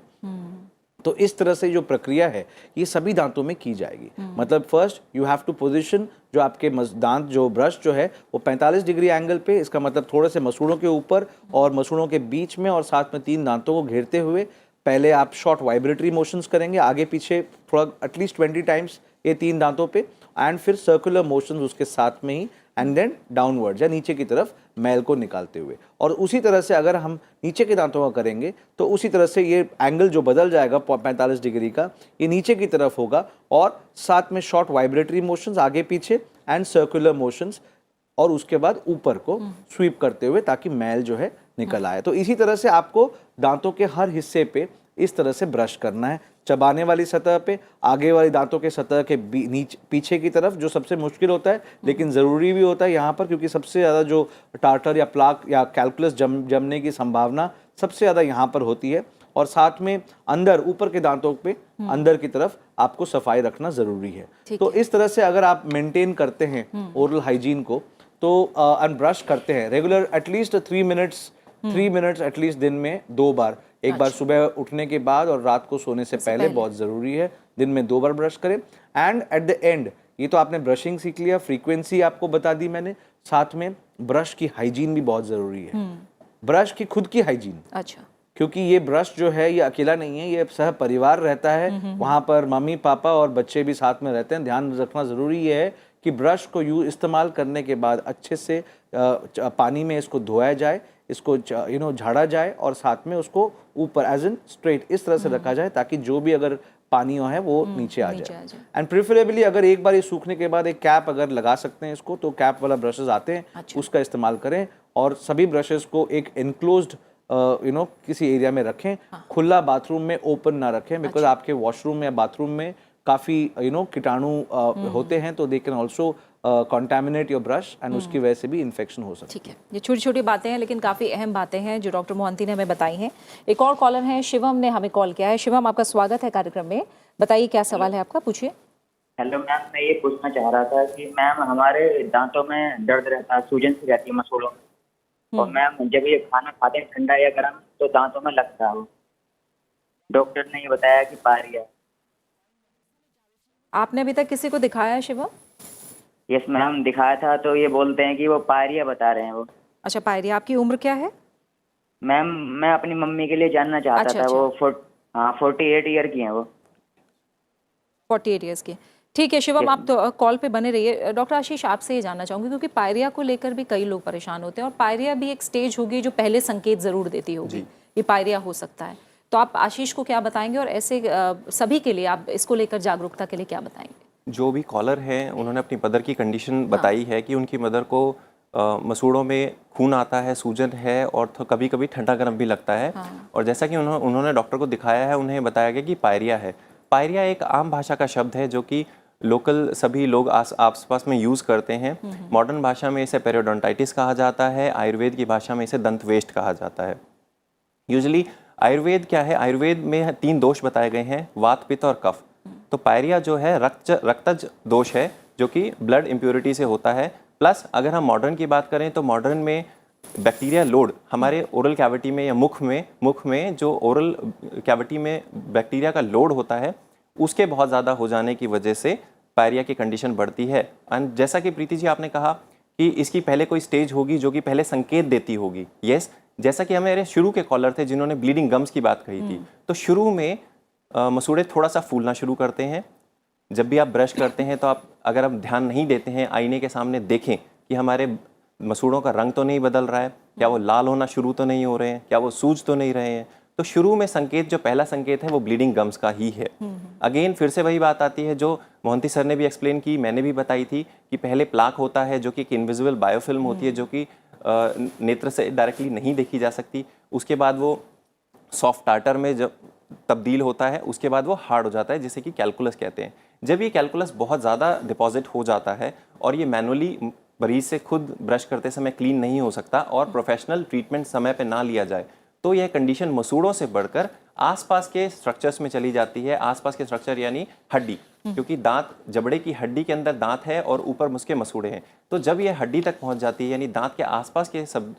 [SPEAKER 3] तो इस तरह से जो प्रक्रिया है ये सभी दांतों में की जाएगी। मतलब first you have to position जो आपके दांत, जो ब्रश जो है वो 45 डिग्री एंगल पे, इसका मतलब थोड़े से मसूड़ों के ऊपर और मसूड़ों के बीच में, और साथ में 3 दांतों को घेरते हुए पहले आप शॉर्ट वाइब्रेटरी मोशंस करेंगे, आगे पीछे थोड़ा एटलीस्ट 20 टाइम्स ये 3 दांतों पे, एंड फिर सर्कुलर मोशंस उसके साथ में ही, एंड देन डाउनवर्ड या नीचे की तरफ मैल को निकालते हुए। और उसी तरह से अगर हम नीचे के दांतों का करेंगे तो उसी तरह से ये एंगल जो बदल जाएगा 45 डिग्री का, ये नीचे की तरफ होगा, और साथ में शॉर्ट वाइब्रेटरी मोशंस आगे पीछे एंड सर्कुलर मोशंस, और उसके बाद ऊपर को स्वीप करते हुए ताकि मैल जो है निकल आए। तो इसी तरह से आपको दांतों के हर हिस्से पे इस तरह से ब्रश करना है। चबाने वाली सतह पे, आगे वाली दांतों के सतह के नीचे पीछे की तरफ, जो सबसे मुश्किल होता है लेकिन ज़रूरी भी होता है यहाँ पर, क्योंकि सबसे ज़्यादा जो टार्टर या प्लाक या कैल्कुलस जमने की संभावना सबसे ज़्यादा यहाँ पर होती है। और साथ में अंदर ऊपर के दांतों पे अंदर की तरफ आपको सफाई रखना ज़रूरी है। तो इस तरह से अगर आप मेंटेन करते हैं ओरल हाइजीन को, तो ब्रश करते हैं रेगुलर एटलीस्ट 3 मिनट्स एटलीस्ट दिन में 2 बार, एक बार सुबह उठने के बाद और रात को सोने से पहले, बहुत ज़रूरी है दिन में 2 बार ब्रश करें। एंड एट द एंड, ये तो आपने ब्रशिंग सीख लिया, फ्रीक्वेंसी आपको बता दी मैंने, साथ में ब्रश की हाइजीन भी बहुत ज़रूरी है। ब्रश की खुद की हाइजीन, अच्छा, क्योंकि ये ब्रश जो है ये अकेला नहीं है, ये सह परिवार रहता है, वहाँ पर मम्मी पापा और बच्चे भी साथ में रहते हैं। ध्यान रखना ज़रूरी है कि ब्रश को इस्तेमाल करने के बाद अच्छे से पानी में इसको धोया जाए, इसको झाड़ा जाए, और साथ में उसको ऊपर एज इन स्ट्रेट इस तरह से रखा जाए ताकि जो भी अगर पानी है वो नीचे आ जाए। एंड प्रेफरेबली अगर एक बार ये सूखने के बाद एक कैप अगर लगा सकते हैं इसको, तो कैप वाला ब्रशेस आते हैं, अच्छा, उसका इस्तेमाल करें। और सभी ब्रशेस को एक इनक्लोज्ड किसी एरिया में रखें, हाँ, खुला बाथरूम में ओपन ना रखें, बिकॉज अच्छा, आपके वॉशरूम या बाथरूम में काफ़ी कीटाणु होते हैं, तो they can also contaminate your brush, and उसकी वजह से भी इन्फेक्शन हो सकती है।
[SPEAKER 1] ठीक है, ये छोटी छोटी बातें हैं लेकिन काफ़ी अहम बातें हैं जो डॉक्टर मोहंती ने हमें बताई हैं। एक और कॉलर हैं, शिवम ने हमें कॉल किया है। शिवम, आपका स्वागत है कार्यक्रम में, बताइए क्या सवाल है आपका, पूछिए।
[SPEAKER 12] हेलो मैम, मैं ये पूछना चाह रहा था कि मैम हमारे दांतों में दर्द रहता है, सूजन सी रहती है मसूड़ों में। और मैम जब ये खाना खाते हैं ठंडा या गर्म तो दांतों में लगता है वो। डॉक्टर ने ये बताया कि पायरिया।
[SPEAKER 1] आपने अभी तक किसी को दिखाया है शिवम?
[SPEAKER 12] यस मैम, दिखाया था तो ये बोलते हैं कि वो पायरिया बता रहे हैं वो।
[SPEAKER 1] अच्छा, पायरिया। आपकी उम्र क्या है?
[SPEAKER 12] मैम मैं अपनी मम्मी के लिए जानना चाहता
[SPEAKER 1] अच्छा,
[SPEAKER 12] था।
[SPEAKER 1] अच्छा।
[SPEAKER 12] वो 48 ईयर की हैं वो।
[SPEAKER 1] 48 ईयर्स की। ठीक है शिवम, आप तो कॉल पे बने रहिए। डॉक्टर आशीष, आपसे ये जानना चाहूँगी क्योंकि पायरिया को लेकर भी कई लोग परेशान होते हैं और पायरिया भी एक स्टेज होगी जो पहले संकेत ज़रूर देती होगी ये पायरिया हो सकता है। तो आप आशीष को क्या बताएंगे और ऐसे सभी के लिए आप इसको लेकर जागरूकता के लिए क्या बताएंगे?
[SPEAKER 4] जो भी कॉलर हैं उन्होंने अपनी मदर की कंडीशन बताई है कि उनकी मदर को मसूड़ों में खून आता है, सूजन है और कभी कभी ठंडा गर्म भी लगता है। और जैसा कि उन्होंने डॉक्टर को दिखाया है, उन्हें बताया गया कि पायरिया है। पायरिया एक आम भाषा का शब्द है जो कि लोकल सभी लोग आस पास में यूज़ करते हैं। मॉडर्न भाषा में इसे पेरियोडोंटाइटिस कहा जाता है, आयुर्वेद की भाषा में इसे दंत वेष्ट कहा जाता है। यूजुअली आयुर्वेद क्या है, आयुर्वेद में 3 दोष बताए गए हैं, वात, पित्त और कफ। तो पायरिया जो है रक्तज दोष है जो कि ब्लड इम्प्योरिटी से होता है। प्लस अगर हम मॉडर्न की बात करें तो मॉडर्न में बैक्टीरिया लोड हमारे ओरल कैविटी में या मुख में जो ओरल कैविटी में बैक्टीरिया का लोड होता है उसके बहुत ज़्यादा हो जाने की वजह से पायरिया की कंडीशन बढ़ती है। एंड जैसा कि प्रीति जी आपने कहा कि इसकी पहले कोई स्टेज होगी जो कि पहले संकेत देती होगी। यस, जैसा कि हमारे शुरू के कॉलर थे जिन्होंने ब्लीडिंग गम्स की बात कही थी, तो शुरू में मसूड़े थोड़ा सा फूलना शुरू करते हैं। जब भी आप ब्रश करते हैं तो अगर आप ध्यान नहीं देते हैं, आईने के सामने देखें कि हमारे मसूड़ों का रंग तो नहीं बदल रहा है, क्या वो लाल होना शुरू तो नहीं हो रहे हैं, क्या वो सूज तो नहीं रहे हैं। तो शुरू में संकेत, जो पहला संकेत है वो ब्लीडिंग गम्स का ही है। अगेन फिर से वही बात आती है जो मोहंती सर ने भी एक्सप्लेन की, मैंने भी बताई थी कि पहले प्लाक होता है जो कि एक इनविजिबल बायोफिल्म होती है जो कि नेत्र से डायरेक्टली नहीं देखी जा सकती। उसके बाद वो सॉफ्ट टार्टर में जब तब्दील होता है उसके बाद वो हार्ड हो जाता है जिसे कि कैलकुलस कहते हैं। जब ये कैलकुलस बहुत ज़्यादा डिपॉजिट हो जाता है और ये मैनुअली मरीज से खुद ब्रश करते समय क्लीन नहीं हो सकता और प्रोफेशनल ट्रीटमेंट समय पे ना लिया जाए तो यह कंडीशन मसूड़ों से बढ़कर आसपास के स्ट्रक्चर्स में चली जाती है। आसपास के स्ट्रक्चर यानी हड्डी, क्योंकि दांत, जबड़े की हड्डी के अंदर दांत है और ऊपर उसके मसूड़े हैं। तो जब ये हड्डी तक पहुंच जाती है यानी दांत के आसपास के सब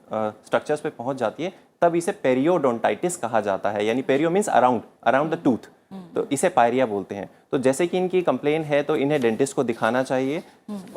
[SPEAKER 4] स्ट्रक्चर्स पे पहुंच जाती है तब इसे पेरियोडोंटाइटिस कहा जाता है। यानी पेरियो मीन्स अराउंड द टूथ, तो इसे पायरिया बोलते हैं। तो जैसे कि इनकी कंप्लेन है तो इन्हें डेंटिस्ट को दिखाना चाहिए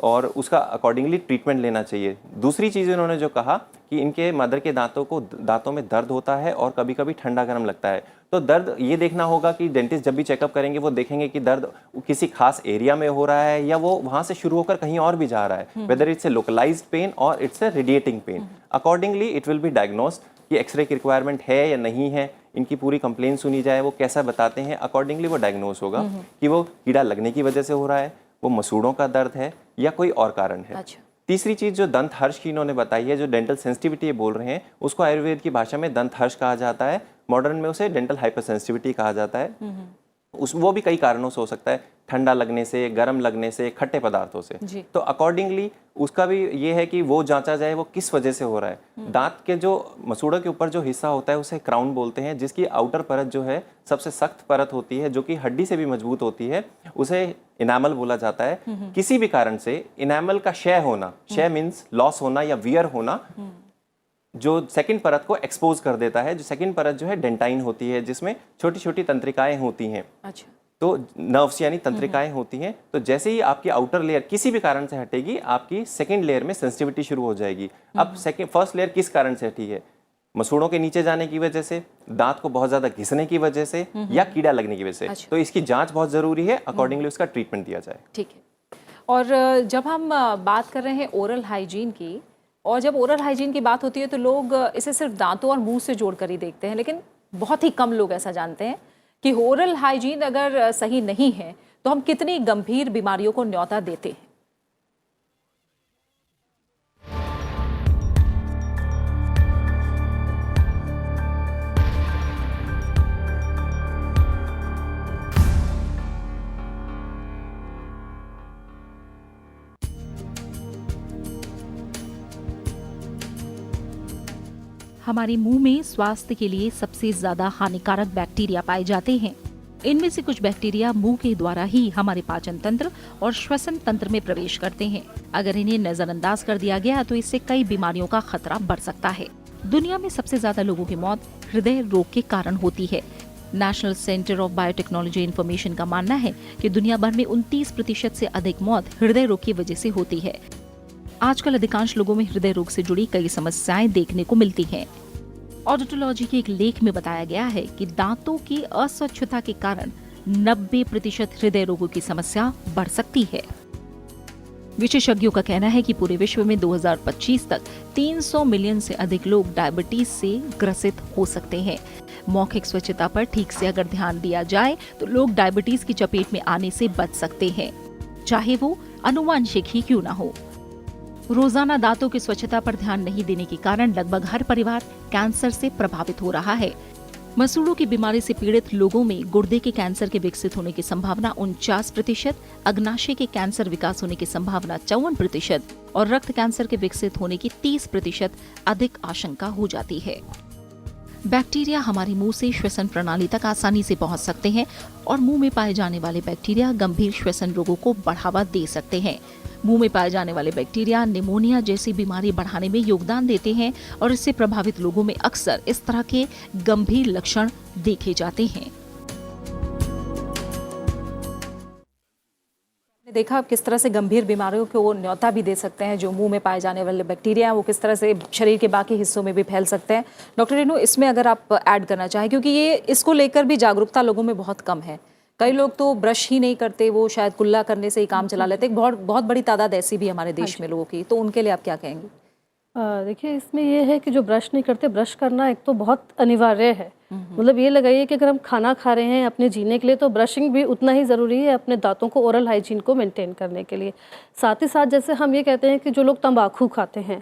[SPEAKER 4] और उसका अकॉर्डिंगली ट्रीटमेंट लेना चाहिए। दूसरी चीज़ इन्होंने जो कहा कि इनके मदर के दांतों में दर्द होता है और कभी कभी ठंडा गर्म लगता है। तो दर्द ये देखना होगा कि डेंटिस्ट जब भी चेकअप करेंगे वो देखेंगे कि दर्द किसी खास एरिया में हो रहा है या वो वहाँ से शुरू होकर कहीं और भी जा रहा है, whether it's a localised pain और it's a radiating pain. Accordingly it will be diagnosed कि एक्सरे की रिक्वायरमेंट है या नहीं है, इनकी पूरी कंप्लेन सुनी जाए, वो कैसा बताते हैं, अकॉर्डिंगली वो डायग्नोज होगा कि वो कीड़ा लगने की वजह से हो रहा है, वो मसूड़ों का दर्द है या कोई और कारण है।
[SPEAKER 1] अच्छा।
[SPEAKER 4] तीसरी चीज़ जो दंत हर्ष की इन्होंने बताई है, जो डेंटल सेंसिटिविटी बोल रहे हैं, उसको आयुर्वेद की भाषा में दंत हर्ष कहा जाता है, मॉडर्न में उसे डेंटल हाइपरसेंसिटिविटी कहा जाता है। वो भी कई कारणों से हो सकता है, ठंडा लगने से, गर्म लगने से, खट्टे पदार्थों से। तो अकॉर्डिंगली उसका भी ये है कि वो जांचा जाए वो किस वजह से हो रहा है। दांत के जो मसूड़ों के ऊपर जो हिस्सा होता है उसे क्राउन बोलते हैं, जिसकी आउटर परत जो है सबसे सख्त परत होती है जो कि हड्डी से भी मजबूत होती है, उसे इनामल बोला जाता है। किसी भी कारण से इनामल का क्षय होना, क्षय मीन्स लॉस होना या वियर होना, जो सेकंड परत को एक्सपोज कर देता है। जो सेकंड परत जो है डेंटाइन होती है जिसमें छोटी छोटी तंत्रिकाएं होती हैं। अच्छा। तो नर्व्स यानी तंत्रिकाएं होती हैं। तो जैसे ही आपकी आउटर लेयर किसी भी कारण से हटेगी आपकी सेकंड लेयर में सेंसिटिविटी शुरू हो जाएगी। अब फर्स्ट लेयर किस कारण से हटी है? मसूड़ों के नीचे जाने की वजह से, दांत को बहुत ज्यादा घिसने की वजह से या कीड़ा लगने की वजह से। अच्छा। तो इसकी जांच बहुत जरूरी है, अकॉर्डिंगली उसका ट्रीटमेंट दिया जाए।
[SPEAKER 1] ठीक है। और जब हम बात कर रहे हैं ओरल हाइजीन की, और जब ओरल हाइजीन की बात होती है तो लोग इसे सिर्फ दांतों और मुंह से जोड़ कर ही देखते हैं, लेकिन बहुत ही कम लोग ऐसा जानते हैं कि ओरल हाइजीन अगर सही नहीं है तो हम कितनी गंभीर बीमारियों को न्योता देते हैं।
[SPEAKER 2] हमारे मुंह में स्वास्थ्य के लिए सबसे ज्यादा हानिकारक बैक्टीरिया पाए जाते हैं। इनमें से कुछ बैक्टीरिया मुंह के द्वारा ही हमारे पाचन तंत्र और श्वसन तंत्र में प्रवेश करते हैं। अगर इन्हें नजरअंदाज कर दिया गया तो इससे कई बीमारियों का खतरा बढ़ सकता है। दुनिया में सबसे ज्यादा लोगों की मौत हृदय रोग के कारण होती है। National centre of biotechnology information का मानना है कि दुनिया भर में 29% से अधिक मौत हृदय रोग की वजह से होती है। आजकल अधिकांश लोगों में हृदय रोग से जुड़ी कई समस्याएं देखने को मिलती हैं। ऑडिटोलॉजी के एक लेख में बताया गया है कि दांतों की अस्वच्छता के कारण 90% हृदय रोगों की समस्या बढ़ सकती है। विशेषज्ञों का कहना है कि पूरे विश्व में 2025 तक 300 मिलियन से अधिक लोग डायबिटीज से ग्रसित हो सकते हैं। मौखिक स्वच्छता पर ठीक से अगर ध्यान दिया जाए तो लोग डायबिटीज की चपेट में आने से बच सकते हैं, चाहे वो आनुवंशिक ही क्यों ना हो। रोजाना दांतों की स्वच्छता पर ध्यान नहीं देने के कारण लगभग हर परिवार कैंसर से प्रभावित हो रहा है। मसूड़ों की बीमारी से पीड़ित लोगों में गुर्दे के कैंसर के विकसित होने की संभावना 49%, अग्नाशय के कैंसर विकास होने की संभावना 54% और रक्त कैंसर के विकसित होने की 30% अधिक आशंका हो जाती है। बैक्टीरिया हमारे मुंह से श्वसन प्रणाली तक आसानी से पहुंच सकते हैं और मुंह में पाए जाने वाले बैक्टीरिया गंभीर श्वसन रोगों को बढ़ावा दे सकते हैं। मुंह में पाए जाने वाले बैक्टीरिया निमोनिया जैसी बीमारी बढ़ाने में योगदान देते हैं और इससे प्रभावित लोगों में अक्सर इस तरह के गंभीर लक्षण देखे जाते हैं।
[SPEAKER 1] देखा आप किस तरह से गंभीर बीमारियों को वो न्योता भी दे सकते हैं। जो मुंह में पाए जाने वाले बैक्टीरिया हैं वो किस तरह से शरीर के बाकी हिस्सों में भी फैल सकते हैं। डॉक्टर रेणु, इसमें अगर आप ऐड करना चाहें, क्योंकि ये इसको लेकर भी जागरूकता लोगों में बहुत कम है। कई लोग तो ब्रश ही नहीं करते, वो शायद कुल्ला करने से ही काम चला लेते। एक बहुत बड़ी तादाद ऐसी भी हमारे देश में लोगों की, तो उनके लिए आप क्या कहेंगे?
[SPEAKER 5] देखिए, इसमें ये है कि जो ब्रश नहीं करते, ब्रश करना एक तो बहुत अनिवार्य है। मतलब ये लगाइए कि अगर हम खाना खा रहे हैं अपने जीने के लिए तो ब्रशिंग भी उतना ही ज़रूरी है अपने दांतों को, ओरल हाइजीन को मेंटेन करने के लिए। साथ ही साथ जैसे हम ये कहते हैं कि जो लोग तंबाकू खाते हैं,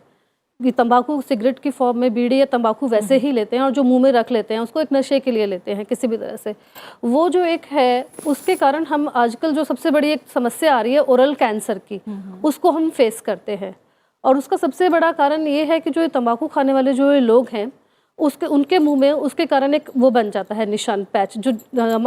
[SPEAKER 5] कि तंबाकू सिगरेट की फॉर्म में बीड़ी या तंबाकू वैसे ही लेते हैं और जो मुंह में रख लेते हैं उसको एक नशे के लिए लेते हैं किसी भी तरह से, वो जो एक है उसके कारण हम आजकल जो सबसे बड़ी एक समस्या आ रही है ओरल कैंसर की, उसको हम फेस करते हैं। और उसका सबसे बड़ा कारण ये है कि जो तंबाकू खाने वाले जो लोग हैं उनके मुंह में उसके कारण एक वो बन जाता है निशान, पैच, जो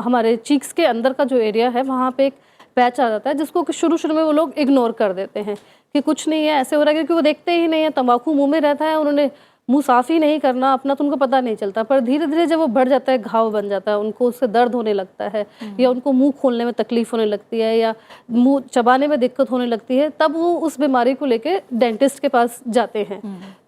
[SPEAKER 5] हमारे चीक्स के अंदर का जो एरिया है वहाँ पे एक पैच आ जाता है, जिसको शुरू में वो लोग इग्नोर कर देते हैं कि कुछ नहीं है, ऐसे हो रहा है, क्योंकि वो देखते ही नहीं है, तंबाकू मुंह में रहता है, उन्होंने मुंह साफ ही नहीं करना अपना, तो उनको पता नहीं चलता। पर धीरे धीरे जब वो बढ़ जाता है, घाव बन जाता है, उनको उससे दर्द होने लगता है या उनको मुंह खोलने में तकलीफ होने लगती है या मुंह चबाने में दिक्कत होने लगती है, तब वो उस बीमारी को लेके डेंटिस्ट के पास जाते हैं।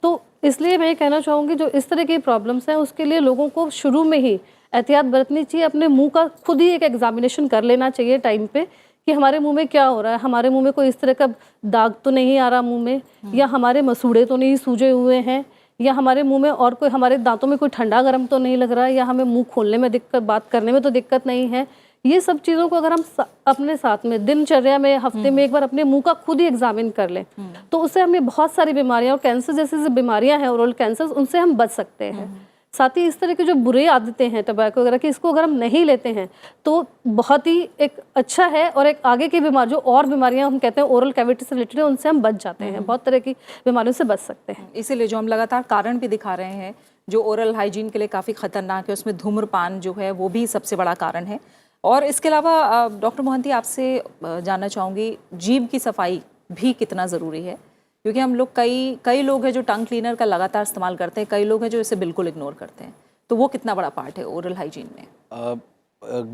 [SPEAKER 5] तो इसलिए मैं कहना चाहूँगी जो इस तरह की प्रॉब्लम्स हैं उसके लिए लोगों को शुरू में ही एहतियात बरतनी चाहिए, अपने मुँह का खुद ही एक एग्जामिनेशन कर लेना चाहिए टाइम पे कि हमारे मुंह में क्या हो रहा है, हमारे मुंह में कोई इस तरह का दाग तो नहीं आ रहा मुंह में, या हमारे मसूड़े तो नहीं सूजे हुए हैं, या हमारे मुंह में और कोई, हमारे दांतों में कोई ठंडा गर्म तो नहीं लग रहा है, या हमें मुंह खोलने में दिक्कत, बात करने में तो दिक्कत नहीं है। ये सब चीज़ों को अगर हम अपने साथ में दिनचर्या में हफ्ते में एक बार अपने मुंह का खुद ही एग्जामिन कर लें तो उससे हमें बहुत सारी बीमारियां और कैंसर जैसी बीमारियां हैं, ओरल कैंसर, उनसे हम बच सकते हैं। साथ ही इस तरह की जो बुरी आदतें हैं टबैको वगैरह की, इसको अगर हम नहीं लेते हैं तो बहुत ही एक अच्छा है, और एक आगे की बीमारी जो और बीमारियां हम कहते हैं ओरल कैविटी से रिलेटेड है, उनसे हम बच जाते हैं, बहुत तरह की बीमारियों से बच सकते हैं।
[SPEAKER 1] इसीलिए जो हम लगातार कारण भी दिखा रहे हैं जो ओरल हाइजीन के लिए काफ़ी खतरनाक है, उसमें धूम्रपान जो है वो भी सबसे बड़ा कारण है। और इसके अलावा डॉक्टर मोहंती, आपसे जानना चाहूँगी जीभ की सफाई भी कितना ज़रूरी है, क्योंकि हम लोग कई लोग हैं जो टंग क्लीनर का लगातार इस्तेमाल करते हैं, कई लोग हैं जो इसे बिल्कुल इग्नोर करते हैं, तो वो कितना बड़ा पार्ट है ओरल हाइजीन में?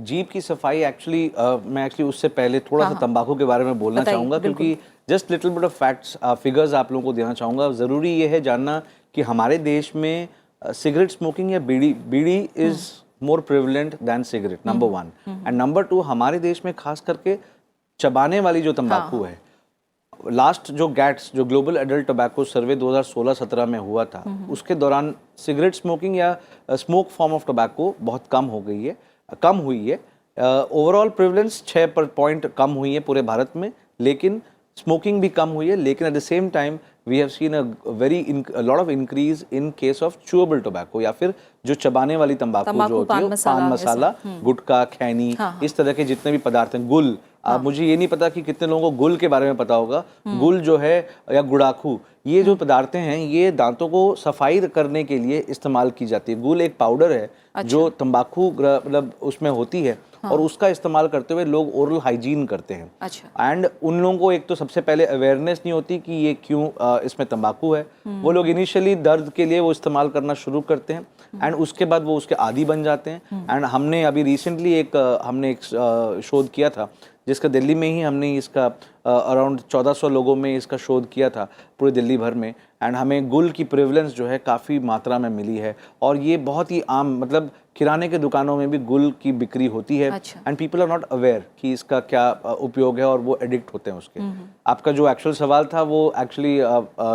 [SPEAKER 3] जीभ की सफाई एक्चुअली मैं उससे पहले थोड़ा सा तंबाकू के बारे में बोलना चाहूँगा, क्योंकि just little bit of facts figures आप लोगों को देना चाहूँगा। ज़रूरी ये है जानना कि हमारे देश में सिगरेट स्मोकिंग या bidi is more prevalent than cigarette, number 1, and number 2 हमारे देश में खास करके चबाने वाली जो तंबाकू है, लास्ट जो गैट्स जो ग्लोबल एडल्ट टोबैको सर्वे 2016-17 में हुआ था, उसके दौरान सिगरेट स्मोकिंग या स्मोक फॉर्म ऑफ टोबैको बहुत कम हुई है। ओवरऑल प्रिवलेंस 6 पॉइंट कम हुई है पूरे भारत में, लेकिन स्मोकिंग भी कम हुई है। लेकिन at the same time we have seen a lot of increase in case of chewable tobacco, या फिर जो चबाने वाली तंबाकू जो होती है, पान मसाला, गुटखा, खैनी, इस तरह के जितने भी पदार्थ हैं, गुल। मुझे ये नहीं पता कि कितने लोगों को गुल के बारे में पता होगा। गुल जो है या गुड़ाखू, ये जो पदार्थ हैं ये दांतों को सफाई करने के लिए इस्तेमाल की जाती है। गुल एक पाउडर है जो तंबाकू मतलब उसमें होती है, और उसका इस्तेमाल करते हुए लोग ओरल हाइजीन करते हैं।
[SPEAKER 1] अच्छा।
[SPEAKER 3] एंड उन लोगों को एक तो सबसे पहले अवेयरनेस नहीं होती कि ये क्यों इसमें तंबाकू है। वो लोग इनिशियली दर्द के लिए वो इस्तेमाल करना शुरू करते हैं एंड उसके बाद वो उसके आदी बन जाते हैं। एंड हमने अभी रिसेंटली एक शोध किया था जिसका दिल्ली में ही हमने इसका अराउंड 1400 लोगों में इसका शोध किया था पूरे दिल्ली भर में। एंड हमें गुल की प्रेवलेंस जो है काफ़ी मात्रा में मिली है और ये बहुत ही आम, मतलब किराने के दुकानों में भी गुल की बिक्री होती है। And people are not aware कि इसका क्या उपयोग है और वो एडिक्ट होते हैं उसके। आपका जो एक्चुअल सवाल था वो एक्चुअली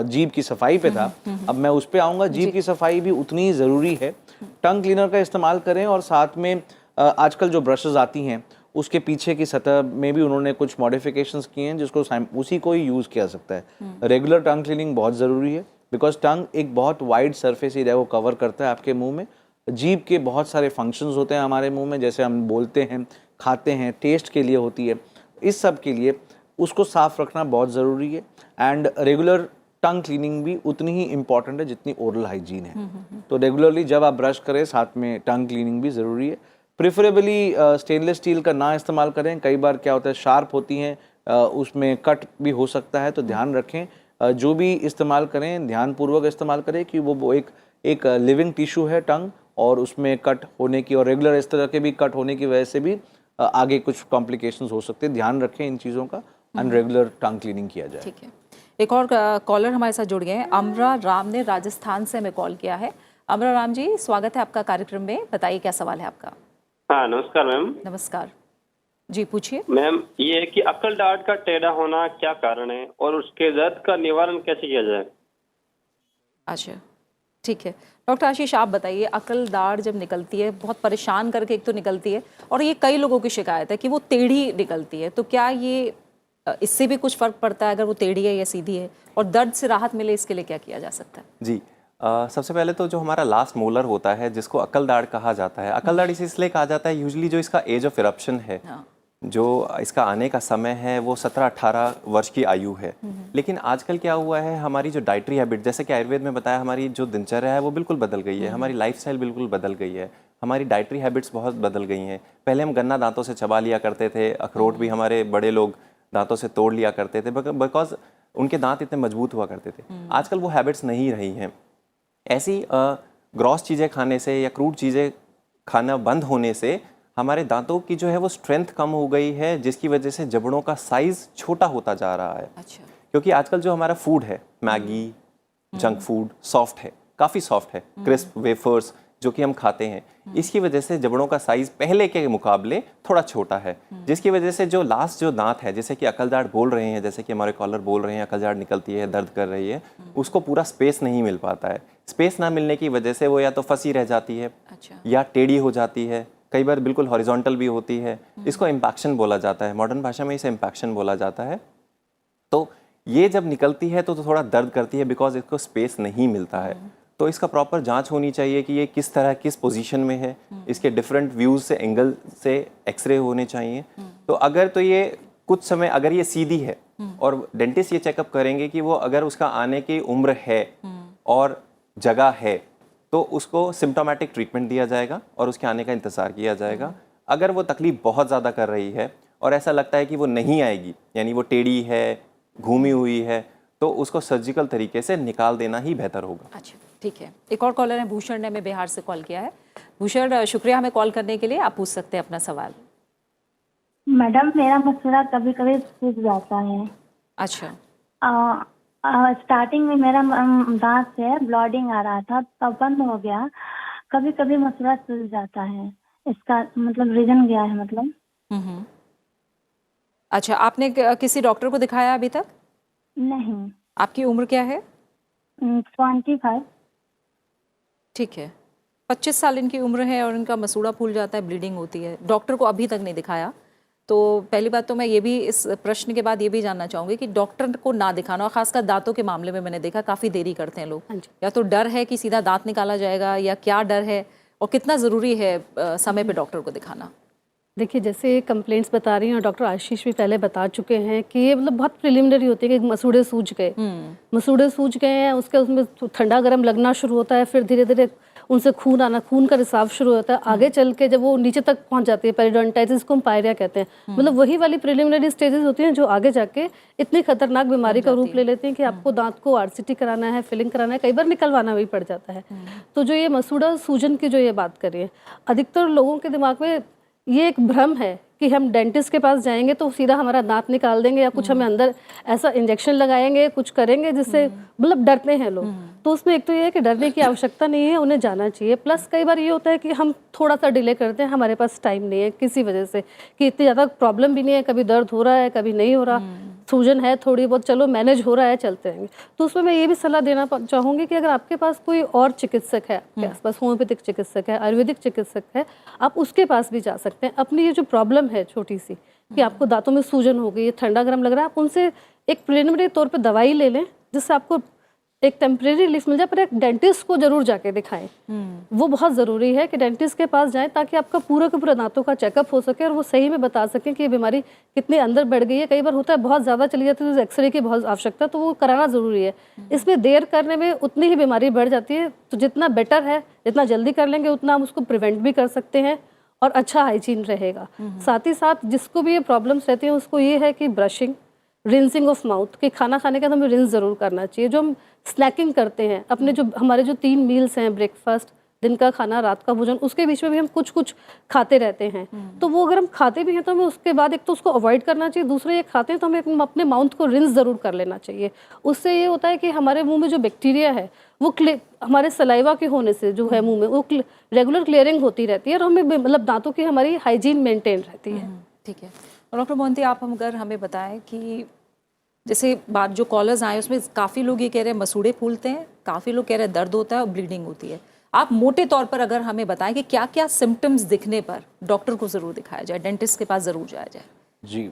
[SPEAKER 3] जीभ की सफाई पे था। अब मैं उस पर आऊँगा। जीभ की सफाई भी उतनी ज़रूरी है। टंग क्लीनर का इस्तेमाल करें और साथ में आजकल जो ब्रशेज़ आती हैं उसके पीछे की सतह में भी उन्होंने कुछ मॉडिफिकेशंस किए हैं जिसको उसी को ही यूज़ किया सकता है। रेगुलर टंग क्लीनिंग बहुत ज़रूरी है बिकॉज टंग एक बहुत वाइड सरफेस एरिया को कवर करता है आपके मुंह में। जीभ के बहुत सारे फंक्शंस होते हैं हमारे मुंह में, जैसे हम बोलते हैं, खाते हैं, टेस्ट के लिए होती है, इस सब के लिए उसको साफ़ रखना बहुत ज़रूरी है। एंड रेगुलर टंग क्लीनिंग भी उतनी ही इम्पॉर्टेंट है जितनी ओरल हाइजीन है। तो रेगुलरली जब आप ब्रश करें साथ में टंग क्लीनिंग भी ज़रूरी है। प्रेफरेबली स्टेनलेस स्टील का ना इस्तेमाल करें। कई बार क्या होता है शार्प होती हैं, उसमें कट भी हो सकता है, तो ध्यान रखें। जो भी इस्तेमाल करें ध्यानपूर्वक इस्तेमाल करें कि वो एक लिविंग टिश्यू है टंग और उसमें कट होने की और रेगुलर इस तरह के भी कट होने की वजह से भी आगे कुछ कॉम्प्लिकेशंस हो सकते हैं। ध्यान रखें इन चीज़ों का एंड रेगुलर टंग क्लीनिंग किया जाए।
[SPEAKER 1] ठीक है। एक और कॉलर हमारे साथ जुड़ गए हैं। अमरा राम ने राजस्थान से हमें कॉल किया है। अमरा राम जी, स्वागत है आपका कार्यक्रम में। बताइए क्या सवाल है आपका।
[SPEAKER 13] हाँ नमस्कार मैम।
[SPEAKER 1] नमस्कार जी, पूछिए।
[SPEAKER 13] मैम ये है कि अक्ल दाढ़ का टेढ़ा होना क्या कारण है और उसके दर्द का निवारण कैसे किया जाए?
[SPEAKER 1] अच्छा, ठीक है। डॉक्टर आशीष, आप बताइए, अकल दाढ़ जब निकलती है बहुत परेशान करके एक तो निकलती है और ये कई लोगों की शिकायत है कि वो टेढ़ी निकलती है, तो क्या ये इससे भी कुछ फर्क पड़ता है अगर वो टेढ़ी है या सीधी है, और दर्द से राहत मिले इसके लिए क्या किया जा सकता है?
[SPEAKER 4] जी सबसे पहले तो जो हमारा लास्ट मोलर होता है जिसको अकल दाढ़ कहा जाता है, अकल दाढ़ इसलिए कहा जाता है यूजुअली जो इसका एज ऑफ इरप्शन है, जो इसका आने का समय है वो 17-18 वर्ष की आयु है। लेकिन आजकल क्या हुआ है, हमारी जो डाइटरी हैबिट, जैसे कि आयुर्वेद में बताया, हमारी जो दिनचर्या है वो बिल्कुल बदल गई है, हमारी लाइफस्टाइल बिल्कुल बदल गई है, हमारी डाइटरी हैबिट्स बहुत बदल गई हैं। पहले हम गन्ना दांतों से चबा लिया करते थे, अखरोट भी हमारे बड़े लोग दांतों से तोड़ लिया करते थे बिकॉज उनके दांत इतने मजबूत हुआ करते थे। आजकल वो हैबिट्स नहीं रही हैं। ऐसी ग्रॉस चीज़ें खाने से या क्रूड चीज़ें खाना बंद होने से हमारे दांतों की जो है वो स्ट्रेंथ कम हो गई है, जिसकी वजह से जबड़ों का साइज़ छोटा होता जा रहा है।
[SPEAKER 1] अच्छा।
[SPEAKER 4] क्योंकि आजकल जो हमारा फूड है, मैगी, जंक फूड, सॉफ्ट है, काफ़ी सॉफ्ट है, क्रिस्प वेफर्स जो कि हम खाते हैं, इसकी वजह से जबड़ों का साइज़ पहले के मुकाबले थोड़ा छोटा है, जिसकी वजह से जो लास्ट जो दांत है, जैसे कि अकल दाढ़ बोल रहे हैं, जैसे कि हमारे कॉलर बोल रहे हैं अकल दाढ़ निकलती है, दर्द कर रही है, उसको पूरा स्पेस नहीं मिल पाता है। स्पेस ना मिलने की वजह से वो या तो फंसी रह जाती है,
[SPEAKER 1] अच्छा,
[SPEAKER 4] या टेढ़ी हो जाती है, कई बार बिल्कुल हॉरिजॉन्टल भी होती है। इसको इम्पैक्शन बोला जाता है, मॉडर्न भाषा में इसे इम्पैक्शन बोला जाता है। तो ये जब निकलती है तो थोड़ा दर्द करती है बिकॉज इसको स्पेस नहीं मिलता है। तो इसका प्रॉपर जांच होनी चाहिए कि ये किस तरह किस पोजीशन में है, इसके डिफरेंट व्यूज से, एंगल से एक्सरे होने चाहिए। तो अगर तो ये कुछ समय अगर ये सीधी है और डेंटिस्ट ये चेकअप करेंगे कि वो अगर उसका आने की उम्र है और जगह है तो उसको सिम्टोमेटिक ट्रीटमेंट दिया जाएगा और उसके आने का इंतज़ार किया जाएगा। अगर वो तकलीफ बहुत ज़्यादा कर रही है और ऐसा लगता है कि वो नहीं आएगी, यानी वो टेढ़ी है, घूमी हुई है, तो उसको सर्जिकल तरीके से निकाल देना ही बेहतर होगा।
[SPEAKER 1] अच्छा, ठीक है। एक और कॉलर है, भूषण ने हमें बिहार से कॉल किया है। भूषण, शुक्रिया हमें कॉल करने के लिए। आप पूछ सकते हैं अपना सवाल।
[SPEAKER 14] मैडम, मेरा मसूड़ा कभी कभी सूज जाता है।
[SPEAKER 1] अच्छा।
[SPEAKER 14] स्टार्टिंग में मेरा दांत से ब्लीडिंग आ रहा था, तब बंद हो गया। कभी कभी मसूड़ा सूज जाता है, इसका मतलब रीजन क्या है? मतलब
[SPEAKER 1] अच्छा, आपने किसी डॉक्टर को दिखाया अभी तक?
[SPEAKER 14] नहीं।
[SPEAKER 1] आपकी उम्र क्या है?
[SPEAKER 14] 25।
[SPEAKER 1] ठीक है, 25 साल इनकी उम्र है और इनका मसूड़ा फूल जाता है, ब्लीडिंग होती है। डॉक्टर को अभी तक नहीं दिखाया। तो पहली बात तो मैं ये भी इस प्रश्न के बाद ये भी जानना चाहूँगी कि डॉक्टर को ना दिखाना, और खासकर दांतों के मामले में मैंने देखा काफ़ी देरी करते हैं लोग। या तो डर है कि सीधा दांत निकाला जाएगा, या क्या डर है, और कितना ज़रूरी है समय पे डॉक्टर को दिखाना?
[SPEAKER 5] देखिए, जैसे कंप्लेंट्स बता रही हैं और डॉक्टर आशीष भी पहले बता चुके हैं कि ये मतलब बहुत प्रिलिमिनरी होती है कि मसूड़े सूज गए, मसूड़े सूज गए हैं, उसमें ठंडा गर्म लगना शुरू होता है, फिर धीरे धीरे उनसे खून आना, खून का रिसाव शुरू होता है, आगे चल के जब वो नीचे तक पहुंच जाती है पेरिडोंटाइटिस को हम पायरिया कहते हैं, मतलब वही वाली प्रिलिमिनरी स्टेजेस होती हैं जो आगे जाके इतनी खतरनाक बीमारी का रूप ले लेती हैं कि आपको दांत को आरसीटी कराना है, फिलिंग कराना है, कई बार निकलवाना भी पड़ जाता है। तो जो ये मसूड़ा सूजन की जो ये बात करिए, अधिकतर लोगों के दिमाग में ये एक भ्रम है कि हम डेंटिस्ट के पास जाएंगे तो सीधा हमारा दांत निकाल देंगे या कुछ हमें अंदर ऐसा इंजेक्शन लगाएंगे, कुछ करेंगे जिससे मतलब डरते हैं लोग। तो उसमें एक तो ये है कि डरने की आवश्यकता नहीं है, उन्हें जाना चाहिए। प्लस कई बार ये होता है कि हम थोड़ा सा डिले करते हैं, हमारे पास टाइम नहीं है किसी वजह से, कि इतनी ज़्यादा प्रॉब्लम भी नहीं है, कभी दर्द हो रहा है कभी नहीं हो रहा, सूजन है थोड़ी बहुत, चलो मैनेज हो रहा है, चलते रहेंगे। तो उसमें मैं ये भी सलाह देना चाहूँगी कि अगर आपके पास कोई और चिकित्सक है, आपके आसपास होम्योपैथिक चिकित्सक है, आयुर्वेदिक चिकित्सक है, आप उसके पास भी जा सकते हैं। अपनी ये जो प्रॉब्लम है छोटी सी कि आपको दांतों में सूजन हो गई है, ठंडा गर्म लग रहा है, आप उनसे एक प्रिलिमिनरी तौर पे दवाई ले लें जिससे आपको एक टेम्परेरी रिलीफ मिल जाए, पर एक डेंटिस्ट को जरूर जाके दिखाएं। वो बहुत ज़रूरी है कि डेंटिस्ट के पास जाएं ताकि आपका पूरा का पूरा दांतों का चेकअप हो सके और वो सही में बता सकें कि ये बीमारी कितने अंदर बढ़ गई है। कई बार होता है बहुत ज़्यादा चली जाती है तो एक्सरे की बहुत आवश्यकता, तो वो कराना ज़रूरी है। इसमें देर करने में उतनी ही बीमारी बढ़ जाती है, तो जितना बेटर है, जितना जल्दी कर लेंगे उतना हम उसको प्रिवेंट भी कर सकते हैं और अच्छा हाइजीन रहेगा। साथ ही साथ जिसको भी ये प्रॉब्लम्स रहती हैं उसको ये है कि ब्रशिंग, रिंसिंग ऑफ माउथ, कि खाना खाने के बाद हमें रिंस ज़रूर करना चाहिए। जो हम स्नैकिंग करते हैं, अपने जो हमारे जो 3 मील्स हैं, ब्रेकफास्ट, दिन का खाना, रात का भोजन, उसके बीच में भी हम कुछ कुछ खाते रहते हैं। तो वो अगर हम खाते भी हैं तो हमें उसके बाद एक तो उसको अवॉइड करना चाहिए, दूसरा ये खाते हैं तो हमें अपने माउथ को रिंस ज़रूर कर लेना चाहिए। उससे ये होता है कि हमारे मुंह में जो बैक्टीरिया है वो हमारे सलाइवा के होने से जो है मुंह में वो रेगुलर क्लियरिंग होती रहती है और हमें मतलब दांतों की हमारी हाइजीन मेंटेन रहती है।
[SPEAKER 1] ठीक है। और डॉक्टर मोहंती, आप हम अगर हमें बताएं कि जैसे बात जो कॉलर्स आए उसमें काफ़ी लोग ये कह रहे हैं मसूड़े फूलते हैं, काफ़ी लोग कह रहे हैं दर्द होता है और ब्लीडिंग होती है। आप मोटे तौर पर अगर हमें बताएं कि क्या क्या सिम्टम्स दिखने पर डॉक्टर को ज़रूर दिखाया जाए, डेंटिस्ट के पास ज़रूर जाया जाए।
[SPEAKER 3] जी,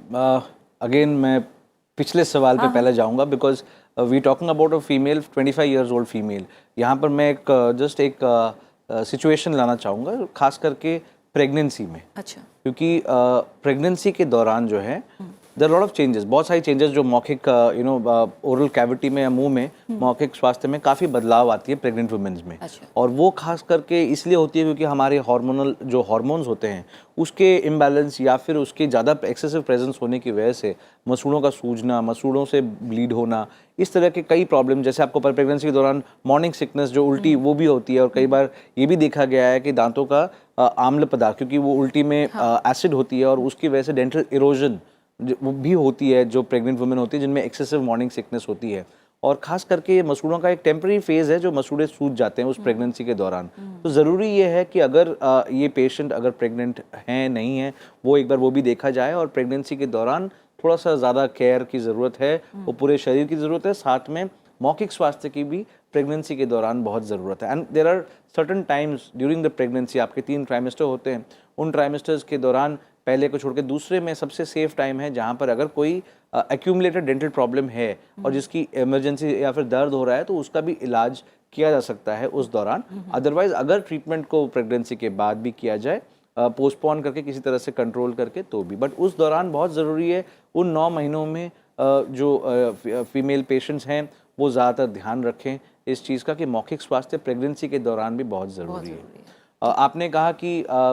[SPEAKER 3] अगेन मैं पिछले सवाल पे पहले जाऊंगा, because we talking about a female 25 years old female. यहाँ पर मैं एक सिचुएशन लाना चाहूँगा, खास करके प्रेगनेंसी में।
[SPEAKER 1] अच्छा।
[SPEAKER 3] क्योंकि प्रेगनेंसी के दौरान जो है देयर लॉट ऑफ चेंजेस, बहुत सारी चेंजेस जो मौखिक ओरल कैविटी में या मुंह में मौखिक स्वास्थ्य में काफ़ी बदलाव आती है प्रेग्नेंट वुमेन्स में।
[SPEAKER 1] अच्छा।
[SPEAKER 3] और वो खास करके इसलिए होती है क्योंकि हमारे हार्मोनल जो हार्मोन्स होते हैं उसके इम्बैलेंस या फिर उसके ज़्यादा एक्सेसिव प्रेजेंस होने की वजह से मसूड़ों का सूजना, मसूड़ों से ब्लीड होना, इस तरह के कई प्रॉब्लम, जैसे आपको प्रेगनेंसी के दौरान मॉर्निंग सिकनेस जो उल्टी वो भी होती है। और कई बार ये भी देखा गया है कि दांतों का आम्ल पदार्थ, क्योंकि वो उल्टी में एसिड होती है और उसकी वजह से डेंटल इरोजन वो भी होती है जो प्रेग्नेंट वुमेन होती है जिनमें एक्सेसिव मॉर्निंग सिकनेस होती है। और खास करके ये मसूड़ों का एक टेम्पररी फेज है जो मसूड़े सूज जाते हैं उस प्रेगनेंसी के दौरान। तो ज़रूरी ये है कि अगर ये पेशेंट अगर प्रेग्नेंट हैं नहीं है वो एक बार वो भी देखा जाए। और प्रेगनेंसी के दौरान थोड़ा सा ज़्यादा केयर की ज़रूरत है, वो पूरे शरीर की ज़रूरत है, साथ में मौखिक स्वास्थ्य की भी प्रेगनेंसी के दौरान बहुत ज़रूरत है। And there are certain times during the pregnancy, आपके 3 ट्राइमेस्टर होते हैं, उन ट्राइमेस्टर्स के दौरान पहले को छोड़ के दूसरे में सबसे सेफ टाइम है जहाँ पर अगर कोई एक्यूमुलेटेड डेंटल प्रॉब्लम है और जिसकी इमरजेंसी या फिर दर्द हो रहा है तो उसका भी इलाज किया जा सकता है उस दौरान। अदरवाइज अगर ट्रीटमेंट को प्रेगनेंसी के बाद भी किया जाए, पोस्टपोन करके किसी तरह से कंट्रोल करके, तो भी, बट उस दौरान बहुत ज़रूरी है उन 9 महीनों में जो फीमेल पेशेंट्स हैं वो ज़्यादातर ध्यान रखें इस चीज़ का कि मौखिक स्वास्थ्य प्रेगनेंसी के दौरान भी बहुत ज़रूरी है। आपने कहा कि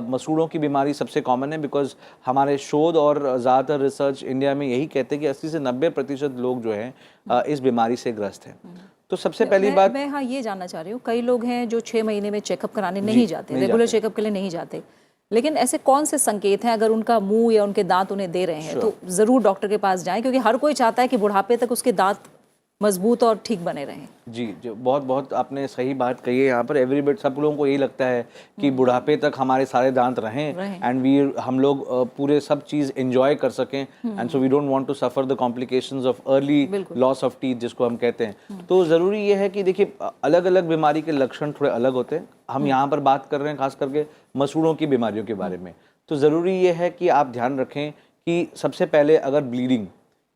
[SPEAKER 3] मसूड़ों की बीमारी सबसे कॉमन है, बिकॉज हमारे शोध और ज़्यादातर रिसर्च इंडिया में यही कहते हैं कि 80 से 90% लोग जो हैं इस बीमारी से ग्रस्त हैं। तो सबसे पहली बात
[SPEAKER 1] मैं हाँ ये जानना चाह रही हूँ, कई लोग हैं जो 6 महीने में चेकअप कराने नहीं जाते, रेगुलर चेकअप के लिए नहीं जाते, लेकिन ऐसे कौन से संकेत हैं अगर उनका मुंह या उनके दांत उन्हें दे रहे हैं तो ज़रूर डॉक्टर के पास जाएं, क्योंकि हर कोई चाहता है कि बुढ़ापे तक उसके दांत मजबूत और ठीक बने रहें।
[SPEAKER 3] जी, जो बहुत आपने सही बात कही है। यहाँ पर एवरीबडी, सब लोगों को यही लगता है कि बुढ़ापे तक हमारे सारे दांत रहें एंड हम लोग पूरे सब चीज़ एंजॉय कर सकें, and so we don't want to suffer the complications of early loss of teeth जिसको हम कहते हैं। तो ज़रूरी ये है कि देखिए अलग अलग बीमारी के लक्षण थोड़े अलग होते हैं। हम यहाँ पर बात कर रहे हैं खास करके मसूड़ों की बीमारियों के बारे में। तो ज़रूरी ये है कि आप ध्यान रखें कि सबसे पहले अगर ब्लीडिंग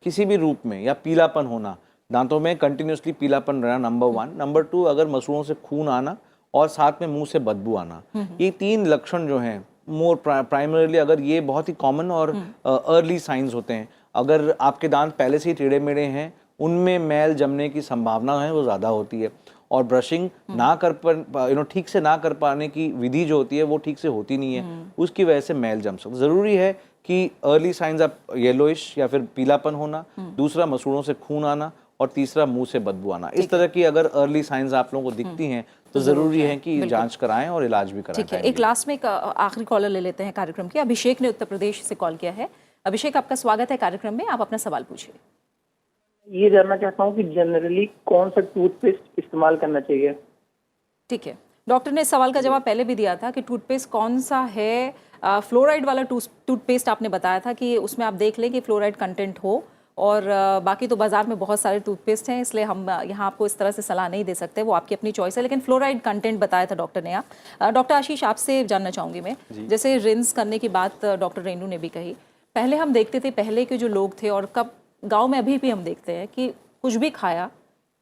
[SPEAKER 3] किसी भी रूप में या पीलापन होना, दांतों में कंटिन्यूसली पीलापन रहना, नंबर 1। नंबर 2, अगर मसूड़ों से खून आना और साथ में मुंह से बदबू आना, ये 3 लक्षण जो हैं मोर प्राइमरीली, अगर ये बहुत ही कॉमन और अर्ली साइंस होते हैं। अगर आपके दांत पहले से ही टेढ़े मेढ़े हैं, उनमें मैल जमने की संभावना है वो ज़्यादा होती है। और ब्रशिंग ना कर ठीक से ना कर पाने की विधि जो होती है वो ठीक से होती नहीं है, उसकी वजह से मैल जम सकता। ज़रूरी है कि अर्ली साइंस ऑफ येलोइश या फिर पीलापन होना, दूसरा मसूड़ों से खून आना, और तीसरा मुंह से बदबू आना। इस तरह की अगर अर्ली साइंस आप लोगों को दिखती हैं तो ज़रूरी है कि जांच कराएं और इलाज भी कराएं।
[SPEAKER 1] ठीक है, एक लास्ट में एक आखिरी कॉलर ले लेते हैं कार्यक्रम की। अभिषेक ने उत्तर प्रदेश से कॉल किया है। अभिषेक, आपका स्वागत है कार्यक्रम में, आप अपना सवाल पूछिए।
[SPEAKER 11] ये जानना चाहता हूँ कि जनरली कौन सा टूथपेस्ट इस्तेमाल करना चाहिए।
[SPEAKER 1] ठीक है, डॉक्टर ने इस सवाल का जवाब पहले भी दिया था कि टूथपेस्ट कौन सा है। फ्लोराइड वाला टूथपेस्ट आपने बताया था कि उसमें आप देख लें कि फ्लोराइड कंटेंट हो, और बाकी तो बाज़ार में बहुत सारे टूथपेस्ट हैं, इसलिए हम यहाँ आपको इस तरह से सलाह नहीं दे सकते, वो आपकी अपनी चॉइस है। लेकिन फ्लोराइड कंटेंट बताया था डॉक्टर ने यहाँ। डॉक्टर आशीष, आपसे जानना चाहूँगी मैं, जैसे रिंस करने की बात डॉक्टर रेणु ने भी कही, पहले हम देखते थे, पहले के जो लोग थे और कब गाँव में अभी भी हम देखते हैं कि कुछ भी खाया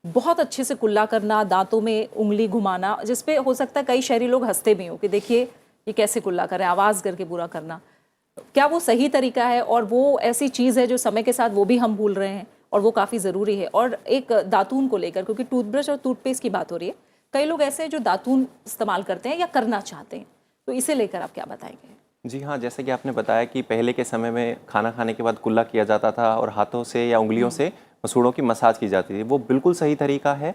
[SPEAKER 1] बहुत अच्छे से कुल्ला करना, दांतों में उंगली घुमाना, जिसपे हो सकता है कई शहरी लोग हंसते भी हों कि देखिए ये कैसे कुल्ला कर रहे हैं, आवाज़ करके पूरा करना। क्या वो सही तरीका है, और वो ऐसी चीज़ है जो समय के साथ वो भी हम भूल रहे हैं और वो काफ़ी ज़रूरी है? और एक दातून को लेकर, क्योंकि टूथब्रश और टूथपेस्ट की बात हो रही है, कई लोग ऐसे हैं जो दातून इस्तेमाल करते हैं या करना चाहते हैं, तो इसे लेकर आप क्या बताएंगे?
[SPEAKER 4] जी हाँ, जैसे कि आपने बताया कि पहले के समय में खाना खाने के बाद कुल्ला किया जाता था और हाथों से या उंगलियों से मसूड़ों की मसाज की जाती थी, वो बिल्कुल सही तरीका है।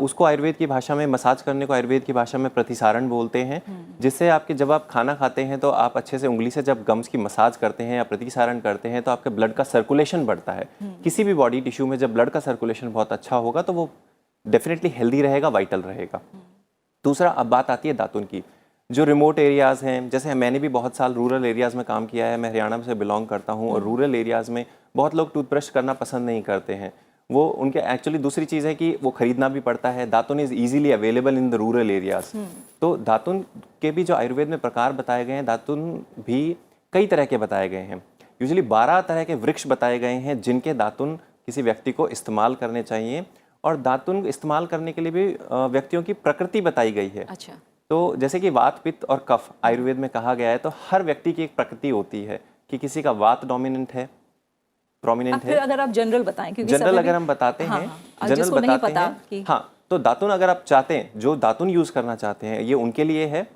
[SPEAKER 4] उसको आयुर्वेद की भाषा में, मसाज करने को आयुर्वेद की भाषा में प्रतिसारण बोलते हैं, जिससे आपके जब आप खाना खाते हैं तो आप अच्छे से उंगली से जब गम्स की मसाज करते हैं या प्रतिसारण करते हैं तो आपके ब्लड का सर्कुलेशन बढ़ता है। किसी भी बॉडी टिश्यू में जब ब्लड का सर्कुलेशन बहुत अच्छा होगा तो वो डेफिनेटली हेल्दी रहेगा, वाइटल रहेगा। दूसरा, अब बात आती है दातुन की। जो रिमोट एरियाज़ हैं, जैसे मैंने भी बहुत साल रूरल एरियाज़ में काम किया है, मैं हरियाणा से बिलोंग करता हूँ, और रूरल एरियाज़ में बहुत लोग टूथब्रश करना पसंद नहीं करते हैं। वो उनके एक्चुअली दूसरी चीज़ है कि वो खरीदना भी पड़ता है। दातुन is easily available in the rural areas. तो दातुन के भी जो आयुर्वेद में प्रकार बताए गए हैं, दातुन भी कई तरह के बताए गए हैं। यूजुअली 12 तरह के वृक्ष बताए गए हैं जिनके दातुन किसी व्यक्ति को इस्तेमाल करने चाहिए, और दातुन इस्तेमाल करने के लिए भी व्यक्तियों की प्रकृति बताई गई है।
[SPEAKER 1] अच्छा।
[SPEAKER 4] तो जैसे कि वात, पित्त और कफ आयुर्वेद में कहा गया है, तो हर व्यक्ति की एक प्रकृति होती है कि किसी का वात डोमिनेंट है, प्रोमिनेंट है।
[SPEAKER 1] अगर आप जनरल बताएं, क्योंकि
[SPEAKER 4] जनरल अगर हम बताते हैं, जनरल बताते हैं, हाँ, तो दातुन अगर आप चाहते हैं, जो दातुन यूज़ करना चाहते हैं, ये उनके लिए है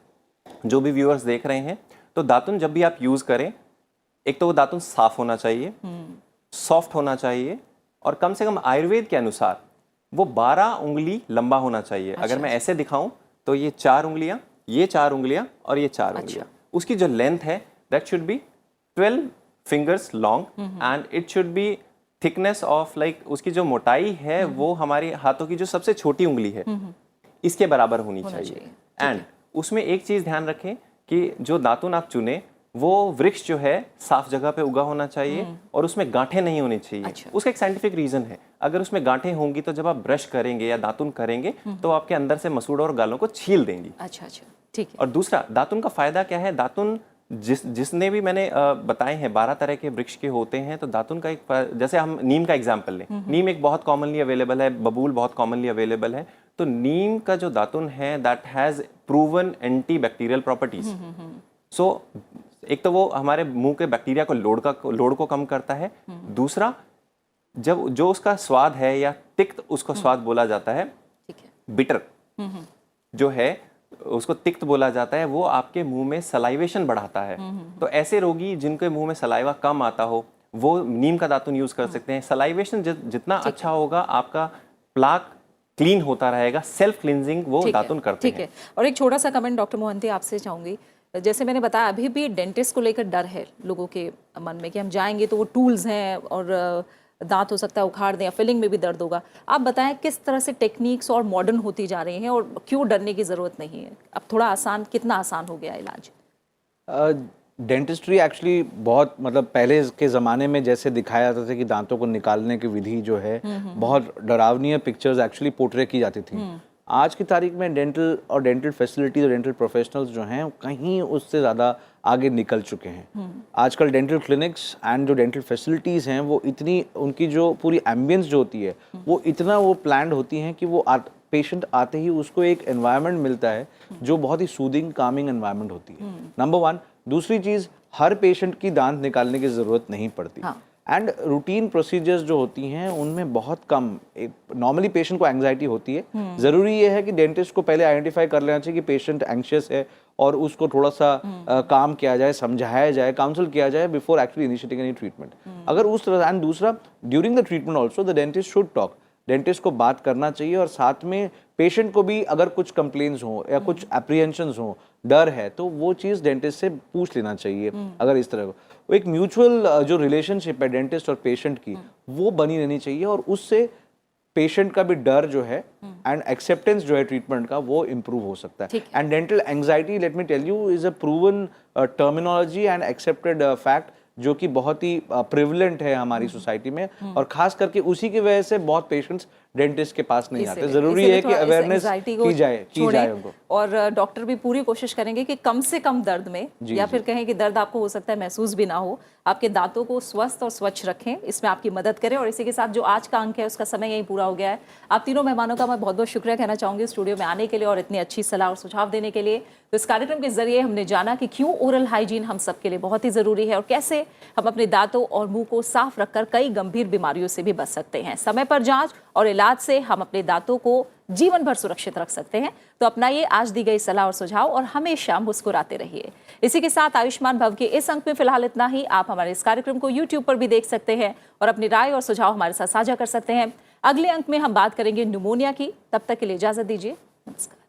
[SPEAKER 4] जो भी व्यूअर्स देख रहे हैं। तो दातुन जब भी आप यूज़ करें, एक तो वो दातुन साफ होना चाहिए, सॉफ्ट होना चाहिए, और कम से कम आयुर्वेद के अनुसार वो 12 उंगली लंबा होना चाहिए। अगर मैं ऐसे दिखाऊं तो ये 4 उंगलियां, ये 4 उंगलियां और ये 4 उंगलियां। उसकी जो लेंथ है that should be 12 fingers long, and it should be thickness of like, उसकी जो मोटाई है वो हमारे हाथों की जो सबसे छोटी उंगली है इसके बराबर होनी चाहिए। एंड उसमें एक चीज़ ध्यान रखें कि जो दातुन आप चुने वो वृक्ष जो है साफ जगह पे उगा होना चाहिए और उसमें गांठें नहीं होनी चाहिए। उसका एक साइंटिफिक रीजन है। अगर उसमें गांठें होंगी तो जब आप ब्रश करेंगे या दातुन करेंगे तो आपके अंदर से मसूड़ों और गालों को छील देंगी।
[SPEAKER 1] अच्छा अच्छा, ठीक है।
[SPEAKER 4] और दूसरा, दातुन का फायदा क्या है? दातुन जिसने भी मैंने बताए हैं 12 तरह के वृक्ष के होते हैं, तो दातुन का एक, जैसे हम नीम का एग्जाम्पल लें, नीम एक बहुत कॉमनली अवेलेबल है, बबूल बहुत कॉमनली अवेलेबल है। तो नीम का जो दातुन है that has proven anti bacterial properties. So एक तो वो हमारे मुंह के बैक्टीरिया को लोड को कम करता है। दूसरा, जब जो उसका स्वाद है या तिक्त उसको स्वाद बोला जाता है, बिटर जो है उसको तिक्त बोला जाता है, वो आपके मुंह में सलाइवेशन बढ़ाता है। तो ऐसे रोगी जिनके मुंह में सलाइवा कम आता हो वो नीम का दातुन यूज कर सकते हैं। सलाइवेशन जितना अच्छा होगा, आपका प्लाक क्लीन होता रहेगा, सेल्फ क्लींजिंग वो दातुन करते हैं।
[SPEAKER 1] ठीक है। और एक छोटा सा कमेंट डॉक्टर मोहंती आपसे चाहूंगी, जैसे मैंने बताया अभी भी डेंटिस्ट को लेकर डर है लोगों के मन में कि हम जाएंगे तो वो टूल्स हैं और दांत हो सकता है उखाड़ दें या फिलिंग में भी दर्द होगा। आप बताएं किस तरह से टेक्निक्स और मॉडर्न होती जा रही हैं और क्यों डरने की ज़रूरत नहीं है? अब थोड़ा आसान, कितना आसान हो गया इलाज?
[SPEAKER 3] डेंटिस्ट्री एक्चुअली बहुत, मतलब पहले के ज़माने में जैसे दिखाया जाता था कि दांतों को निकालने की विधि जो है बहुत डरावनी पिक्चर्स एक्चुअली पोर्ट्रे की जाती थी। आज की तारीख में डेंटल फैसिलिटीज और डेंटल प्रोफेशनल्स जो हैं कहीं उससे ज़्यादा आगे निकल चुके हैं। आजकल डेंटल क्लिनिक्स एंड जो डेंटल फैसिलिटीज़ हैं वो इतनी, उनकी जो पूरी एम्बियंस जो होती है वो इतना वो प्लान्ड होती हैं कि वो पेशेंट आते ही उसको एक एनवायरनमेंट मिलता है जो बहुत ही सूदिंग, कामिंग एनवायरनमेंट होती है। नंबर 1। दूसरी चीज़, हर पेशेंट की दांत निकालने की ज़रूरत नहीं पड़ती। एंड रूटीन प्रोसीजर्स जो होती हैं उनमें बहुत कम, नॉर्मली पेशेंट को एंग्जाइटी होती है। ज़रूरी ये है कि डेंटिस्ट को पहले आइडेंटिफाई कर लेना चाहिए कि पेशेंट एंग्शियस है और उसको थोड़ा सा काम किया जाए, समझाया जाए, काउंसल किया जाए before actually initiating any treatment. अगर उस तरह, एंड दूसरा, during the treatment also the dentist should talk, dentist को बात करना चाहिए और साथ में पेशेंट को भी अगर कुछ कंप्लेंट्स हो या कुछ एप्रीहेंशंस हो, डर है, तो वो चीज़ डेंटिस्ट से पूछ लेना चाहिए। अगर इस तरह को एक म्यूचुअल जो रिलेशनशिप है डेंटिस्ट और पेशेंट की, वो बनी रहनी चाहिए और उससे पेशेंट का भी डर जो है एंड एक्सेप्टेंस जो है ट्रीटमेंट का, वो इम्प्रूव हो सकता है। And dental anxiety, let me tell you, is a proven terminology and accepted fact जो कि बहुत ही प्रिवलेंट है हमारी सोसाइटी में, और खास करके उसी की वजह से बहुत पेशेंट्स डेंटिस्ट के पास नहीं आते। जरूरी है कि अवेयरनेस की जाए उनको।
[SPEAKER 1] और डॉक्टर भी पूरी कोशिश करेंगे कि कम से कम दर्द में, या फिर कहें कि दर्द आपको हो सकता है महसूस भी ना हो, आपके दांतों को स्वस्थ और स्वच्छ रखें, इसमें आपकी मदद करें। और इसी के साथ जो आज का अंक है उसका समय यही पूरा हो गया है। आप तीनों मेहमानों का मैं बहुत बहुत शुक्रिया कहना चाहूँगी स्टूडियो में आने के लिए और इतनी अच्छी सलाह और सुझाव देने के लिए। तो इस कार्यक्रम के जरिए हमने जाना कि क्यों ओरल हाइजीन हम सबके लिए बहुत ही ज़रूरी है और कैसे हम अपने दांतों और मुंह को साफ रखकर कई गंभीर बीमारियों से भी बच सकते हैं। समय पर जांच और इलाज से हम अपने दांतों को जीवन भर सुरक्षित रख सकते हैं। तो अपनाइए आज दी गई सलाह और सुझाव और हमेशा मुस्कुराते रहिए। इसी के साथ आयुष्मान भव के इस अंक में फिलहाल इतना ही। आप हमारे इस कार्यक्रम को YouTube पर भी देख सकते हैं और अपनी राय और सुझाव हमारे साथ साझा कर सकते हैं। अगले अंक में हम बात करेंगे न्यूमोनिया की। तब तक के लिए इजाजत दीजिए। नमस्कार।